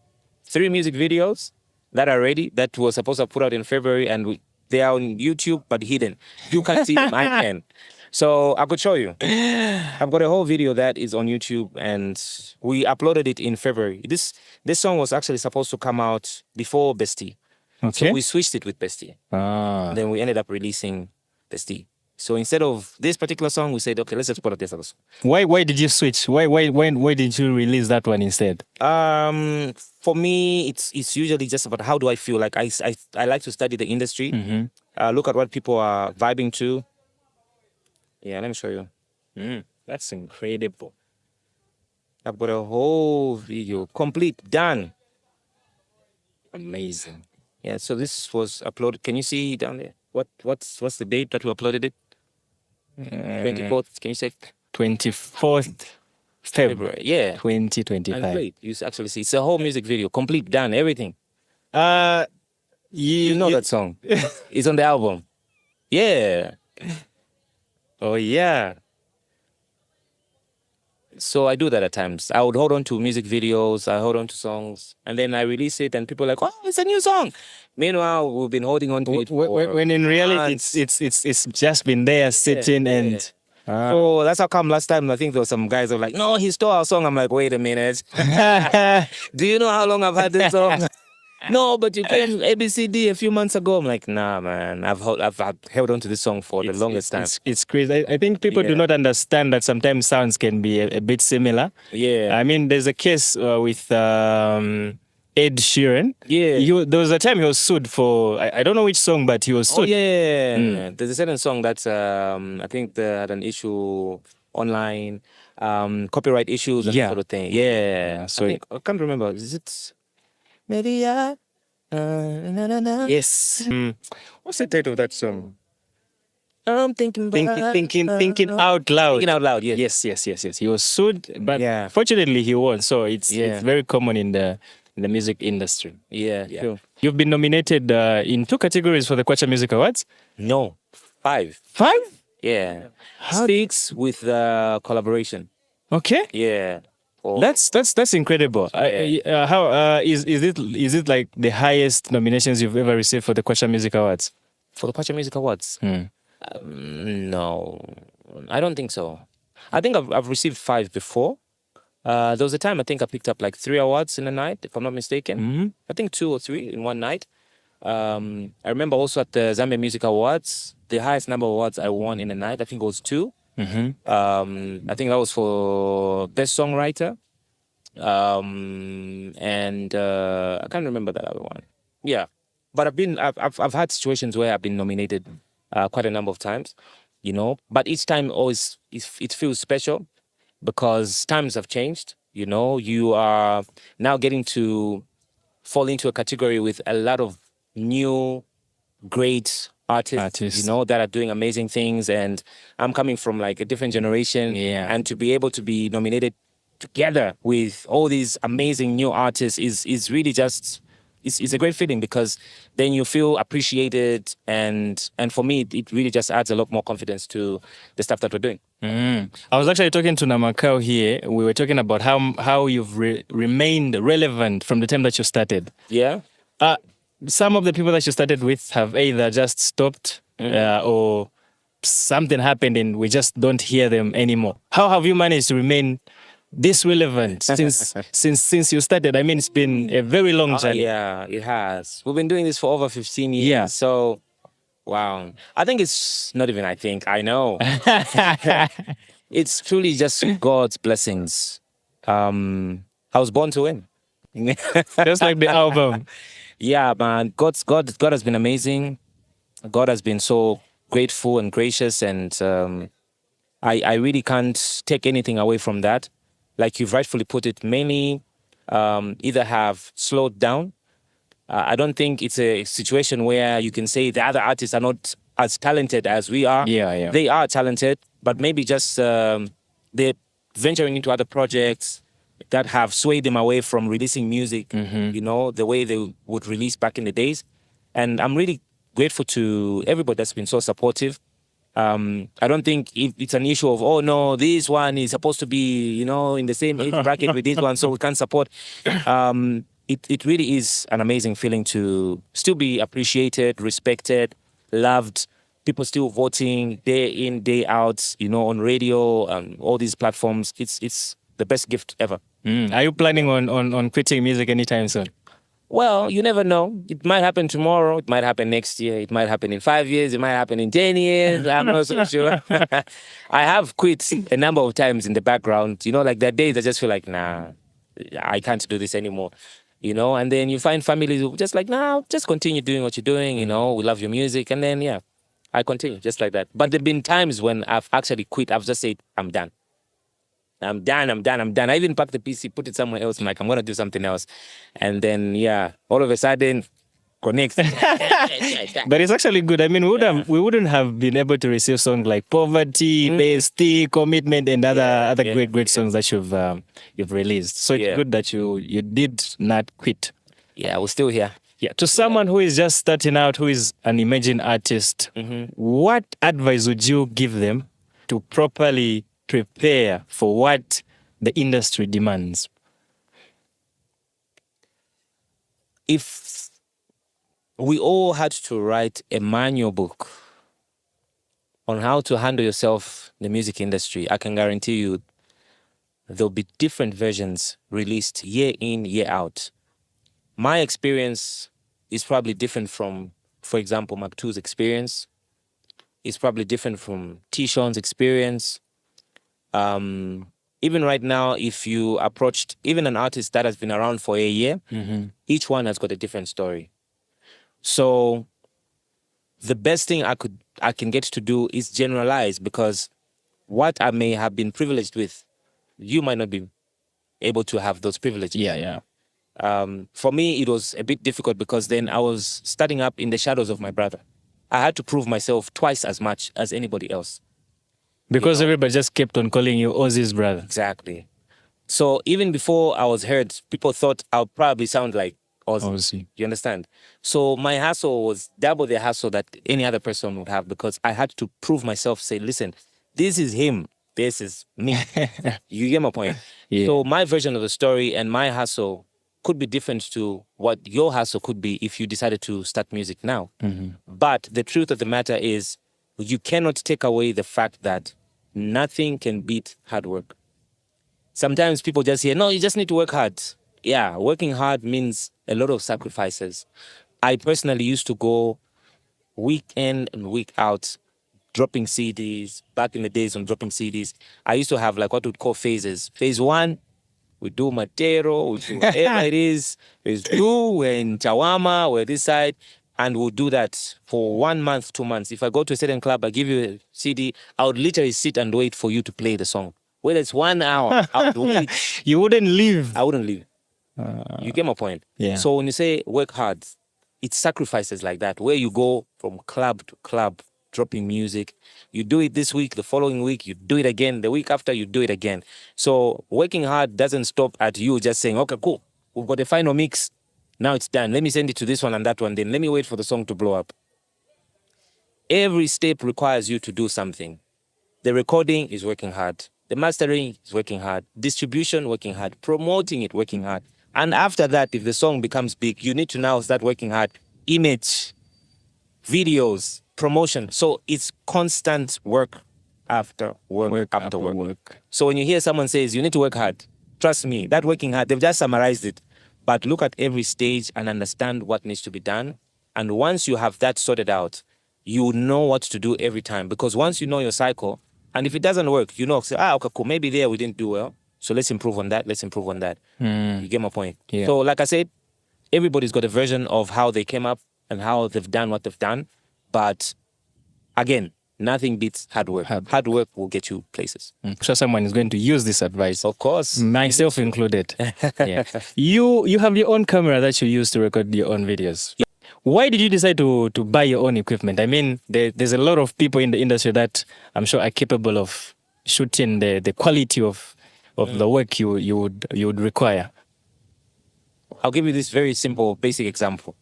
3 music videos that are ready that were supposed to put out in February, and they are on YouTube but hidden. You can't see them. I can. So I could show you. I've got a whole video that is on YouTube, and we uploaded it in February. This song was actually supposed to come out before Bestie. okay. So we switched it with Bestie. Then we ended up releasing Bestie. So instead of this particular song, we said, okay, let's just put out this other song. Why did you switch? Why did you release that one instead? For me, it's usually just about how do I feel. Like I like to study the industry, look at what people are vibing to. Yeah, let me show you. That's incredible. I've got a whole video complete, done. Amazing. Yeah, so this was uploaded. Can you see down there? What's the date that we uploaded it? 24th. Can you say 24th February? Yeah, 2025. and great. You actually see it's a whole music video, complete, done, everything. You know that song? It's on the album. Yeah. Oh yeah. So I do that at times. I would hold on to music videos, I hold on to songs, and then I release it, and people are like, "Oh, it's a new song." Meanwhile, we've been holding on to it. When in reality, it's just been there sitting and. So that's how come last time I think there were some guys who were like, "No, he stole our song." I'm like, "Wait a minute. Do you know how long I've had this song?" No, but you came ABCD a few months ago. I'm like, nah, man. I've held on to this song for the longest time. It's crazy. I think people do not understand that sometimes sounds can be a bit similar. Yeah. I mean, there's a case with Ed Sheeran. Yeah. There was a time he was sued for, I don't know which song, but he was Oh sued. yeah. There's a certain song that I think they had an issue online, copyright issues and that sort of thing. Yeah. So I can't remember. Is it? Maybe yes. What's the title of that song? I'm thinking Thinking out loud. Thinking out loud. Yes. Yes. He was sued, but Yeah. fortunately he won. So it's very common in the music industry. Yeah. Sure. You've been nominated in 2 categories for the Kwacha Music Awards. No, 5. 5? Yeah. 6 with collaboration. Okay. Yeah. That's incredible. How is it like the highest nominations you've ever received for the Kwacha Music Awards? For the Kwacha Music Awards? No, I don't think so. I think I've received 5 before. There was a time I think I picked up like 3 awards in a night, if I'm not mistaken. I think 2 or 3 in one night. I remember also at the Zambian Music Awards, the highest number of awards I won in a night, I think it was 2. I think that was for Best Songwriter. And I can't remember that other one. Yeah. But I've had situations where I've been nominated quite a number of times, you know. But each time always it feels special because times have changed. You know, you are now getting to fall into a category with a lot of new, great artists, you know, that are doing amazing things. And I'm coming from like a different generation, and to be able to be nominated together with all these amazing new artists is really just. It's a great feeling because then you feel appreciated, and for me it really just adds a lot more confidence to the stuff that we're doing. I was actually talking to Namakau here. We were talking about how you've remained relevant from the time that you started. Yeah. Some of the people that you started with have either just stopped or something happened and we just don't hear them anymore. How have you managed to remain this relevant since you started? I mean, it's been a very long journey. Yeah, it has. We've been doing this for over 15 years. Yeah. So, wow. I think it's not even, I know. It's truly just God's blessings. I was born to win. Just like the album. Yeah, man. God has been amazing. God has been so grateful and gracious, and I really can't take anything away from that. Like you've rightfully put it, many either have slowed down. I don't think it's a situation where you can say the other artists are not as talented as we are. Yeah. They are talented, but maybe just they're venturing into other projects that have swayed them away from releasing music, you know, the way they would release back in the days. And I'm really grateful to everybody that's been so supportive. I don't think it's an issue of, oh no, this one is supposed to be, you know, in the same age bracket with this one, so we can't support. It really is an amazing feeling to still be appreciated, respected, loved. People still voting day in, day out, you know, on radio, all these platforms. It's the best gift ever. Are you planning on quitting music anytime soon? Well, you never know. It might happen tomorrow. It might happen next year. It might happen in 5 years. It might happen in 10 years. I'm not so sure. I have quit a number of times in the background. You know, like there are days I just feel like, nah, I can't do this anymore. You know, and then you find families who just like, nah, just continue doing what you're doing. You know, we love your music. And then, yeah, I continue just like that. But there have been times when I've actually quit. I've just said, I'm done. I'm done. I even packed the PC, put it somewhere else. I'm like, I'm going to do something else. And then, yeah, all of a sudden, connect. But it's actually good. I mean, we wouldn't have been able to receive songs like Poverty, Bestie, Commitment, and other great songs that you've released. So it's good that you did not quit. Yeah, we're still here. Yeah. To someone who is just starting out, who is an emerging artist, what advice would you give them to properly prepare for what the industry demands? If we all had to write a manual book on how to handle yourself in the music industry, I can guarantee you there'll be different versions released year in, year out. my experience is probably different from, for example, Mark II's experience. It's probably different from T-Sean's experience. Even right now, if you approached even an artist that has been around for a year, each one has got a different story. So the best thing I can get to do is generalize, because what I may have been privileged with, you might not be able to have those privileges. Yeah. For me, it was a bit difficult because then I was starting up in the shadows of my brother. I had to prove myself twice as much as anybody else. Because everybody just kept on calling you Ozzy's brother. Exactly. So even before I was heard, people thought I'll probably sound like Ozzy. Ozzy. You understand? So my hassle was double the hassle that any other person would have, because I had to prove myself, say, listen, this is him, this is me. You get my point? Yeah. So my version of the story and my hassle could be different to what your hassle could be if you decided to start music now. But the truth of the matter is, you cannot take away the fact that nothing can beat hard work. Sometimes people just hear, no, you just need to work hard. Yeah, working hard means a lot of sacrifices. I personally used to go week in and week out dropping CDs. Back in the days on dropping CDs, I used to have like what we'd call phases. Phase 1, we do Matero, we do whatever it is. Phase 2, we're in Chawama, we're this side. And we'll do that for 1 month, 2 months. If I go to a certain club, I give you a CD, I would literally sit and wait for you to play the song. Whether it's 1 hour, I would wait. You wouldn't leave. I wouldn't leave. You get my point? Yeah. So when you say work hard, it's sacrifices like that, where you go from club to club, dropping music. You do it this week, the following week, you do it again. The week after, you do it again. So working hard doesn't stop at you just saying, okay, cool, we've got a final mix. Now it's done. Let me send it to this one and that one. Then let me wait for the song to blow up. Every step requires you to do something. The recording is working hard. The mastering is working hard. Distribution, working hard. Promoting it, working hard. And after that, if the song becomes big, you need to now start working hard. Image, videos, promotion. So it's constant work after work after work. So when you hear someone says you need to work hard, trust me, that working hard, they've just summarized it. But look at every stage and understand what needs to be done. And once you have that sorted out, you know what to do every time. Because once you know your cycle, and if it doesn't work, you know, say, okay, cool, maybe there we didn't do well. So let's improve on that. Let's improve on that. You get my point? Yeah. So like I said, everybody's got a version of how they came up and how they've done what they've done. But again, nothing beats hard work. Hard work will get you places. I'm sure someone is going to use this advice. Of course. Myself included. Yeah. You have your own camera that you use to record your own videos. Yeah. Why did you decide to buy your own equipment? I mean, there's a lot of people in the industry that I'm sure are capable of shooting the quality of the work you would require. I'll give you this very simple, basic example.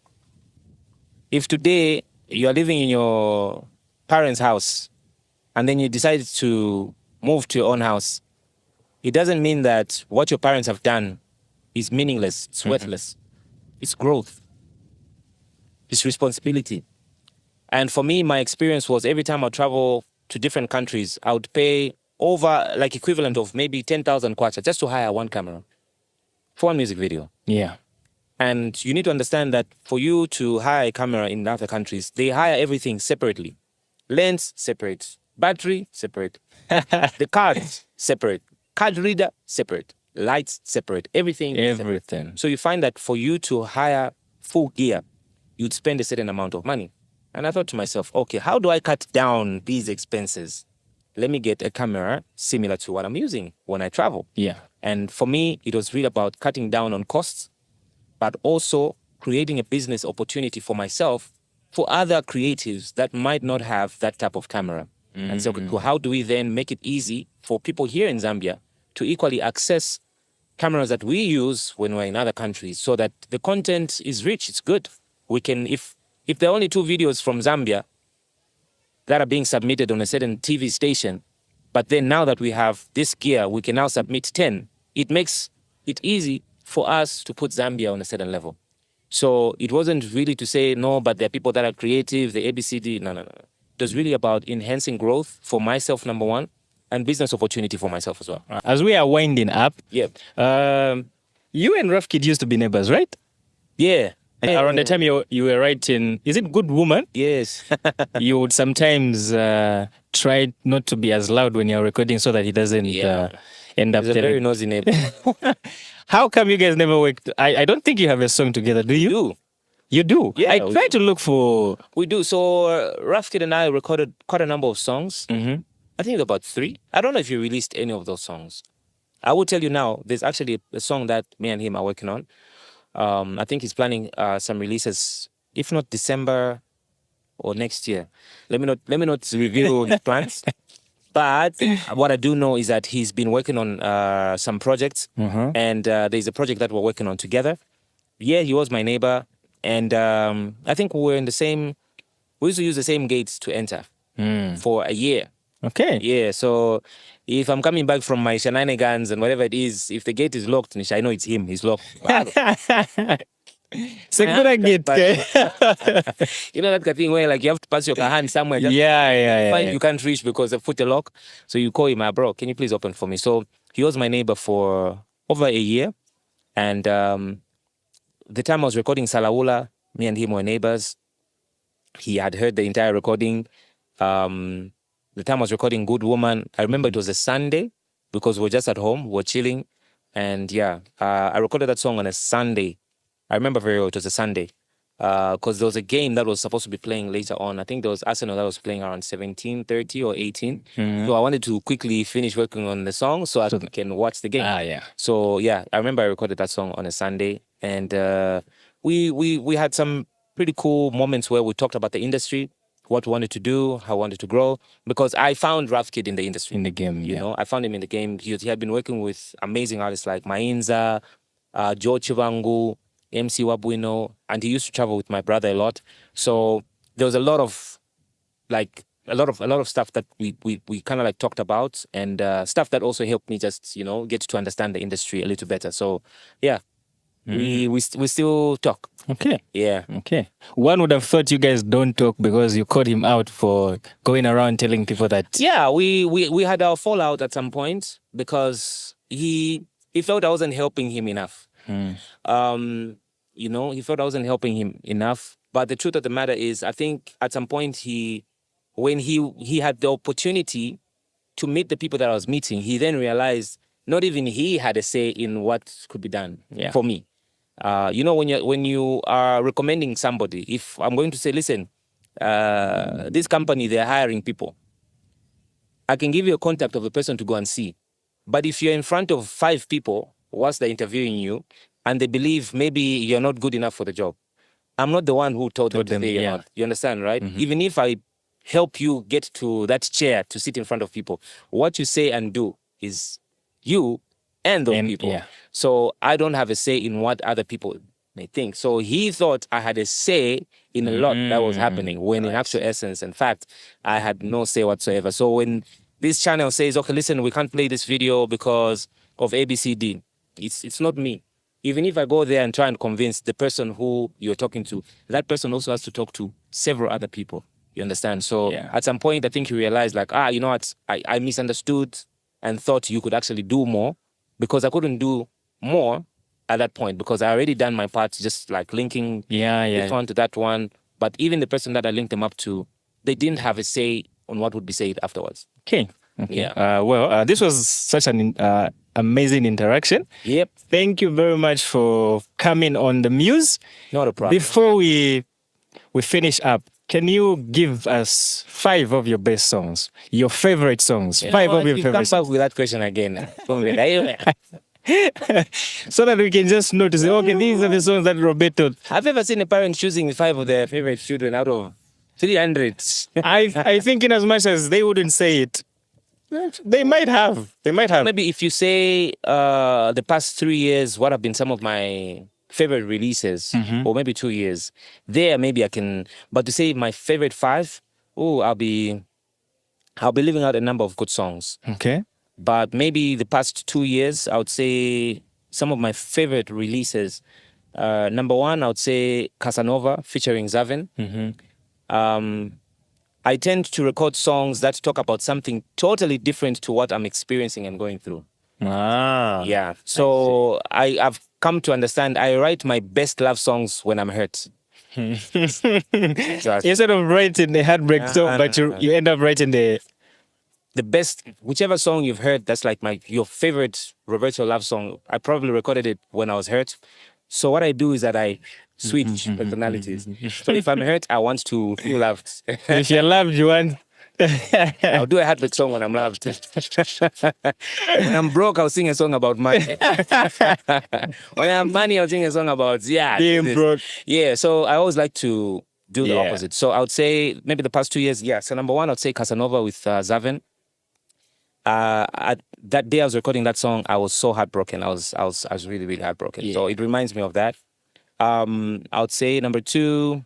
If today you are living in your parents' house and then you decide to move to your own house, it doesn't mean that what your parents have done is meaningless, it's worthless. It's growth. It's responsibility. And for me, my experience was every time I travel to different countries, I would pay over like equivalent of maybe 10,000 kwacha just to hire one camera for one music video. Yeah. And you need to understand that for you to hire a camera in other countries, they hire everything separately. Lens, separate. Battery, separate. The card, separate. Card reader, separate. Lights, separate. Everything. Separate. So you find that for you to hire full gear, you'd spend a certain amount of money. And I thought to myself, okay, how do I cut down these expenses? Let me get a camera similar to what I'm using when I travel. Yeah. And for me, it was really about cutting down on costs, but also creating a business opportunity for myself, for other creatives that might not have that type of camera. And so how do we then make it easy for people here in Zambia to equally access cameras that we use when we're in other countries, so that the content is rich, it's good. We can, if there are only 2 videos from Zambia that are being submitted on a certain TV station, but then now that we have this gear, we can now submit 10. It makes it easy for us to put Zambia on a certain level. So it wasn't really to say, no, but there are people that are creative, the ABCD. No. It was really about enhancing growth for myself, number one, and business opportunity for myself as well. As we are winding up, Yeah. You and Rough Kid used to be neighbors, right? Yeah. Around the time you were writing, is it Good Woman? Yes. You would sometimes try not to be as loud when you're recording so that he doesn't end up He's a very telling. nosy neighbor. How come you guys never worked? I don't think you have a song together, do you? Do. You do? Yeah, I try to look for... We do. So Rough Kid and I recorded quite a number of songs. Mhm. I think about 3. I don't know if you released any of those songs. I will tell you now, there's actually a song that me and him are working on. I think he's planning some releases, if not December or next year. Let me not reveal his plans. But what I do know is that he's been working on some projects, and there's a project that we're working on together. Yeah, he was my neighbor, and I think we were in the same. We used to use the same gates to enter for a year. Okay. Yeah, so if I'm coming back from my shenanigans and whatever it is, if the gate is locked, I know it's him. He's locked. Segura gate. You know that kind of thing where like you have to pass your hand somewhere. Just Yeah. you can't reach because the foot lock. So you call him, bro, can you please open for me? So he was my neighbor for over a year. And the time I was recording Salaula, me and him were neighbors. He had heard the entire recording. The time I was recording Good Woman, I remember it was a Sunday because we were just at home, we were chilling. And I recorded that song on a Sunday. I remember very well, it was a Sunday. Because there was a game that was supposed to be playing later on. I think there was Arsenal that was playing around 17:30 or 18. So I wanted to quickly finish working on the song so I can watch the game. So I remember I recorded that song on a Sunday. And we had some pretty cool moments where we talked about the industry, what we wanted to do, how we wanted to grow. Because I found Rough Kid in the industry. In the game, You know, I found him in the game. He had been working with amazing artists like Mainza, Joe Chivangu, MC Wabuino, and he used to travel with my brother a lot. So there was a lot of stuff that we kind of like talked about, and stuff that also helped me just get to understand the industry a little better. So we still talk. Okay. Yeah. Okay. One would have thought you guys don't talk because you called him out for going around telling people that. Yeah, we had our fallout at some point because he felt I wasn't helping him enough. He felt I wasn't helping him enough. But the truth of the matter is, I think at some point when he had the opportunity to meet the people that I was meeting, he then realized not even he had a say in what could be done for me. When you are recommending somebody, if I'm going to say, listen, this company, they're hiring people, I can give you a contact of a person to go and see. But if you're in front of 5 people whilst they're interviewing you and they believe maybe you're not good enough for the job, I'm not the one who told them to stay or not. You understand, right? Even if I help you get to that chair to sit in front of people, what you say and do is you and those people. Yeah. So I don't have a say in what other people may think. So he thought I had a say in a lot that was happening when in actual essence, in fact, I had no say whatsoever. So when this channel says, okay, listen, we can't play this video because of ABCD, it's not me. Even if I go there and try and convince the person who you're talking to, that person also has to talk to several other people. You understand? So at some point, I think he realized like, you know what, I misunderstood and thought you could actually do more because I couldn't do more at that point because I already done my part, just like linking this one to that one. But even the person that I linked them up to, they didn't have a say on what would be said afterwards. Okay. Yeah. This was such an amazing interaction. Yep. Thank you very much for coming on the Muse. Not a problem. Before we finish up, can you give us 5 of your best songs, your favorite songs? 5 of your favorite songs. Come back with that question again. So that we can just notice, okay, these are the songs that Roberto. Have you ever seen a parent choosing 5 of their favorite children out of 300? I think in as much as they wouldn't say it, they might have. Maybe if you say the past 3 years, what have been some of my favorite releases, or maybe 2 years, there maybe I can. But to say my favorite 5, I'll be leaving out a number of good songs. Okay. But maybe the past 2 years, I would say some of my favorite releases. Number 1, I would say Casanova featuring Zambian. I tend to record songs that talk about something totally different to what I'm experiencing and going through. Yeah. So I've come to understand I write my best love songs when I'm hurt. Instead of writing the heartbreak song, but you end up writing the best, whichever song you've heard, that's like your favorite Roberto love song. I probably recorded it when I was hurt. So what I do is that I switch personalities. So if I'm hurt, I want to feel loved. if you're loved, you want. I'll do a heartbreak song when I'm loved. When I'm broke, I'll sing a song about money. When I'm money, I'll sing a song about Being broke. Yeah, so I always like to do the opposite. So I would say maybe the past 2 years, So number one, I'd say Casanova with Zambian. That day I was recording that song, I was so heartbroken. I was really, really heartbroken. Yeah. So it reminds me of that. I would say number two,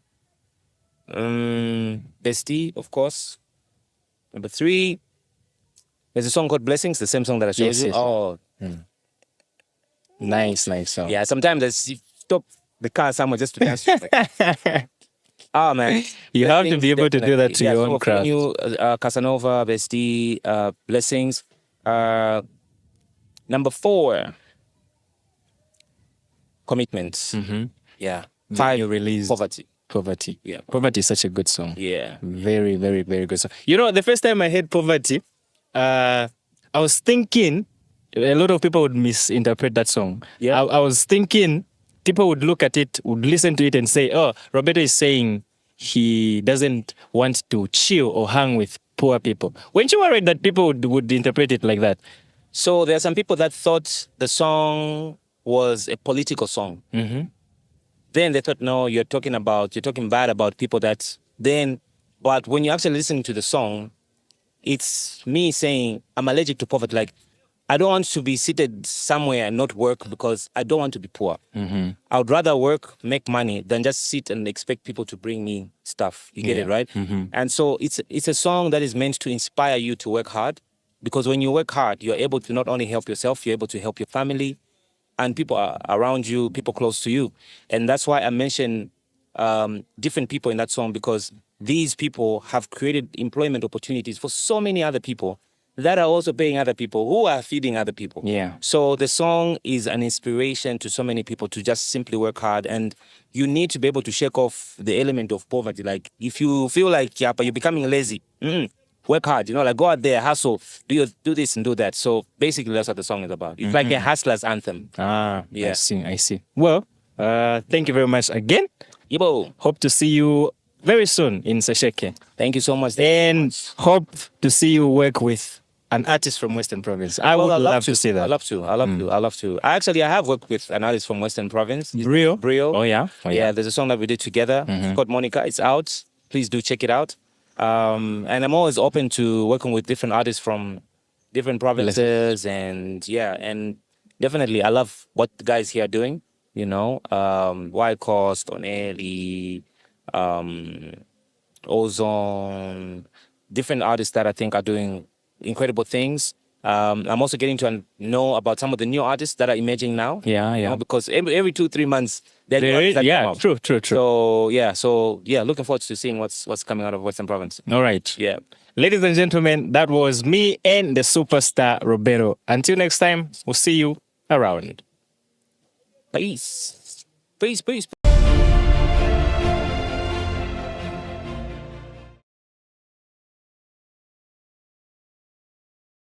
Bestie, of course. Number three, there's a song called Blessings, the same song that I showed you. Yes. Oh, Nice song. yeah. Sometimes I stop the car somewhere just to dance. Oh man, You have to be able to do that to your own craft. You, Casanova, Bestie, Blessings. Number four, Commitments. Yeah. Five, you released Poverty. Yeah, Poverty is such a good song. Yeah. Very, very, very good song. You know, the first time I heard Poverty, I was thinking a lot of people would misinterpret that song. Yeah. I was thinking people would look at it, would listen to it and say, oh, Roberto is saying he doesn't want to chill or hang with poor people. Weren't you worried that people would interpret it like that? So there are some people that thought the song was a political song. Then they thought, no, you're talking bad about people but when you actually listen to the song, it's me saying I'm allergic to poverty. Like, I don't want to be seated somewhere and not work because I don't want to be poor. I would rather work, make money than just sit and expect people to bring me stuff. You get it, right? And so it's a song that is meant to inspire you to work hard, because when you work hard, you're able to not only help yourself, you're able to help your family and people around you, people close to you. And that's why I mentioned different people in that song, because these people have created employment opportunities for so many other people that are also paying other people who are feeding other people. Yeah. So the song is an inspiration to so many people to just simply work hard, and you need to be able to shake off the element of poverty. Like, if you feel like but you're becoming lazy, work hard, like go out there, hustle, do this and do that. So basically that's what the song is about. It's like a hustler's anthem. Yeah. I see. Well, thank you very much again. Yibo. Hope to see you very soon in Sesheke. Thank you so much. And hope to see you work with an artist from Western Province. I would love to see that. I love to. I have worked with an artist from Western Province. Brio. Oh yeah. Yeah, there's a song that we did together. It's called Monica. It's out. Please do check it out. And I'm always open to working with different artists from different provinces. And definitely I love what the guys here are doing. Wild Coast, Oneli, Ozone, different artists that I think are doing incredible things. I'm also getting to know about some of the new artists that are emerging now. Yeah. Because every 2-3 months, true. So looking forward to seeing what's coming out of Western Province. All right. Yeah. Ladies and gentlemen, that was me and the superstar Roberto. Until next time, we'll see you around. Peace.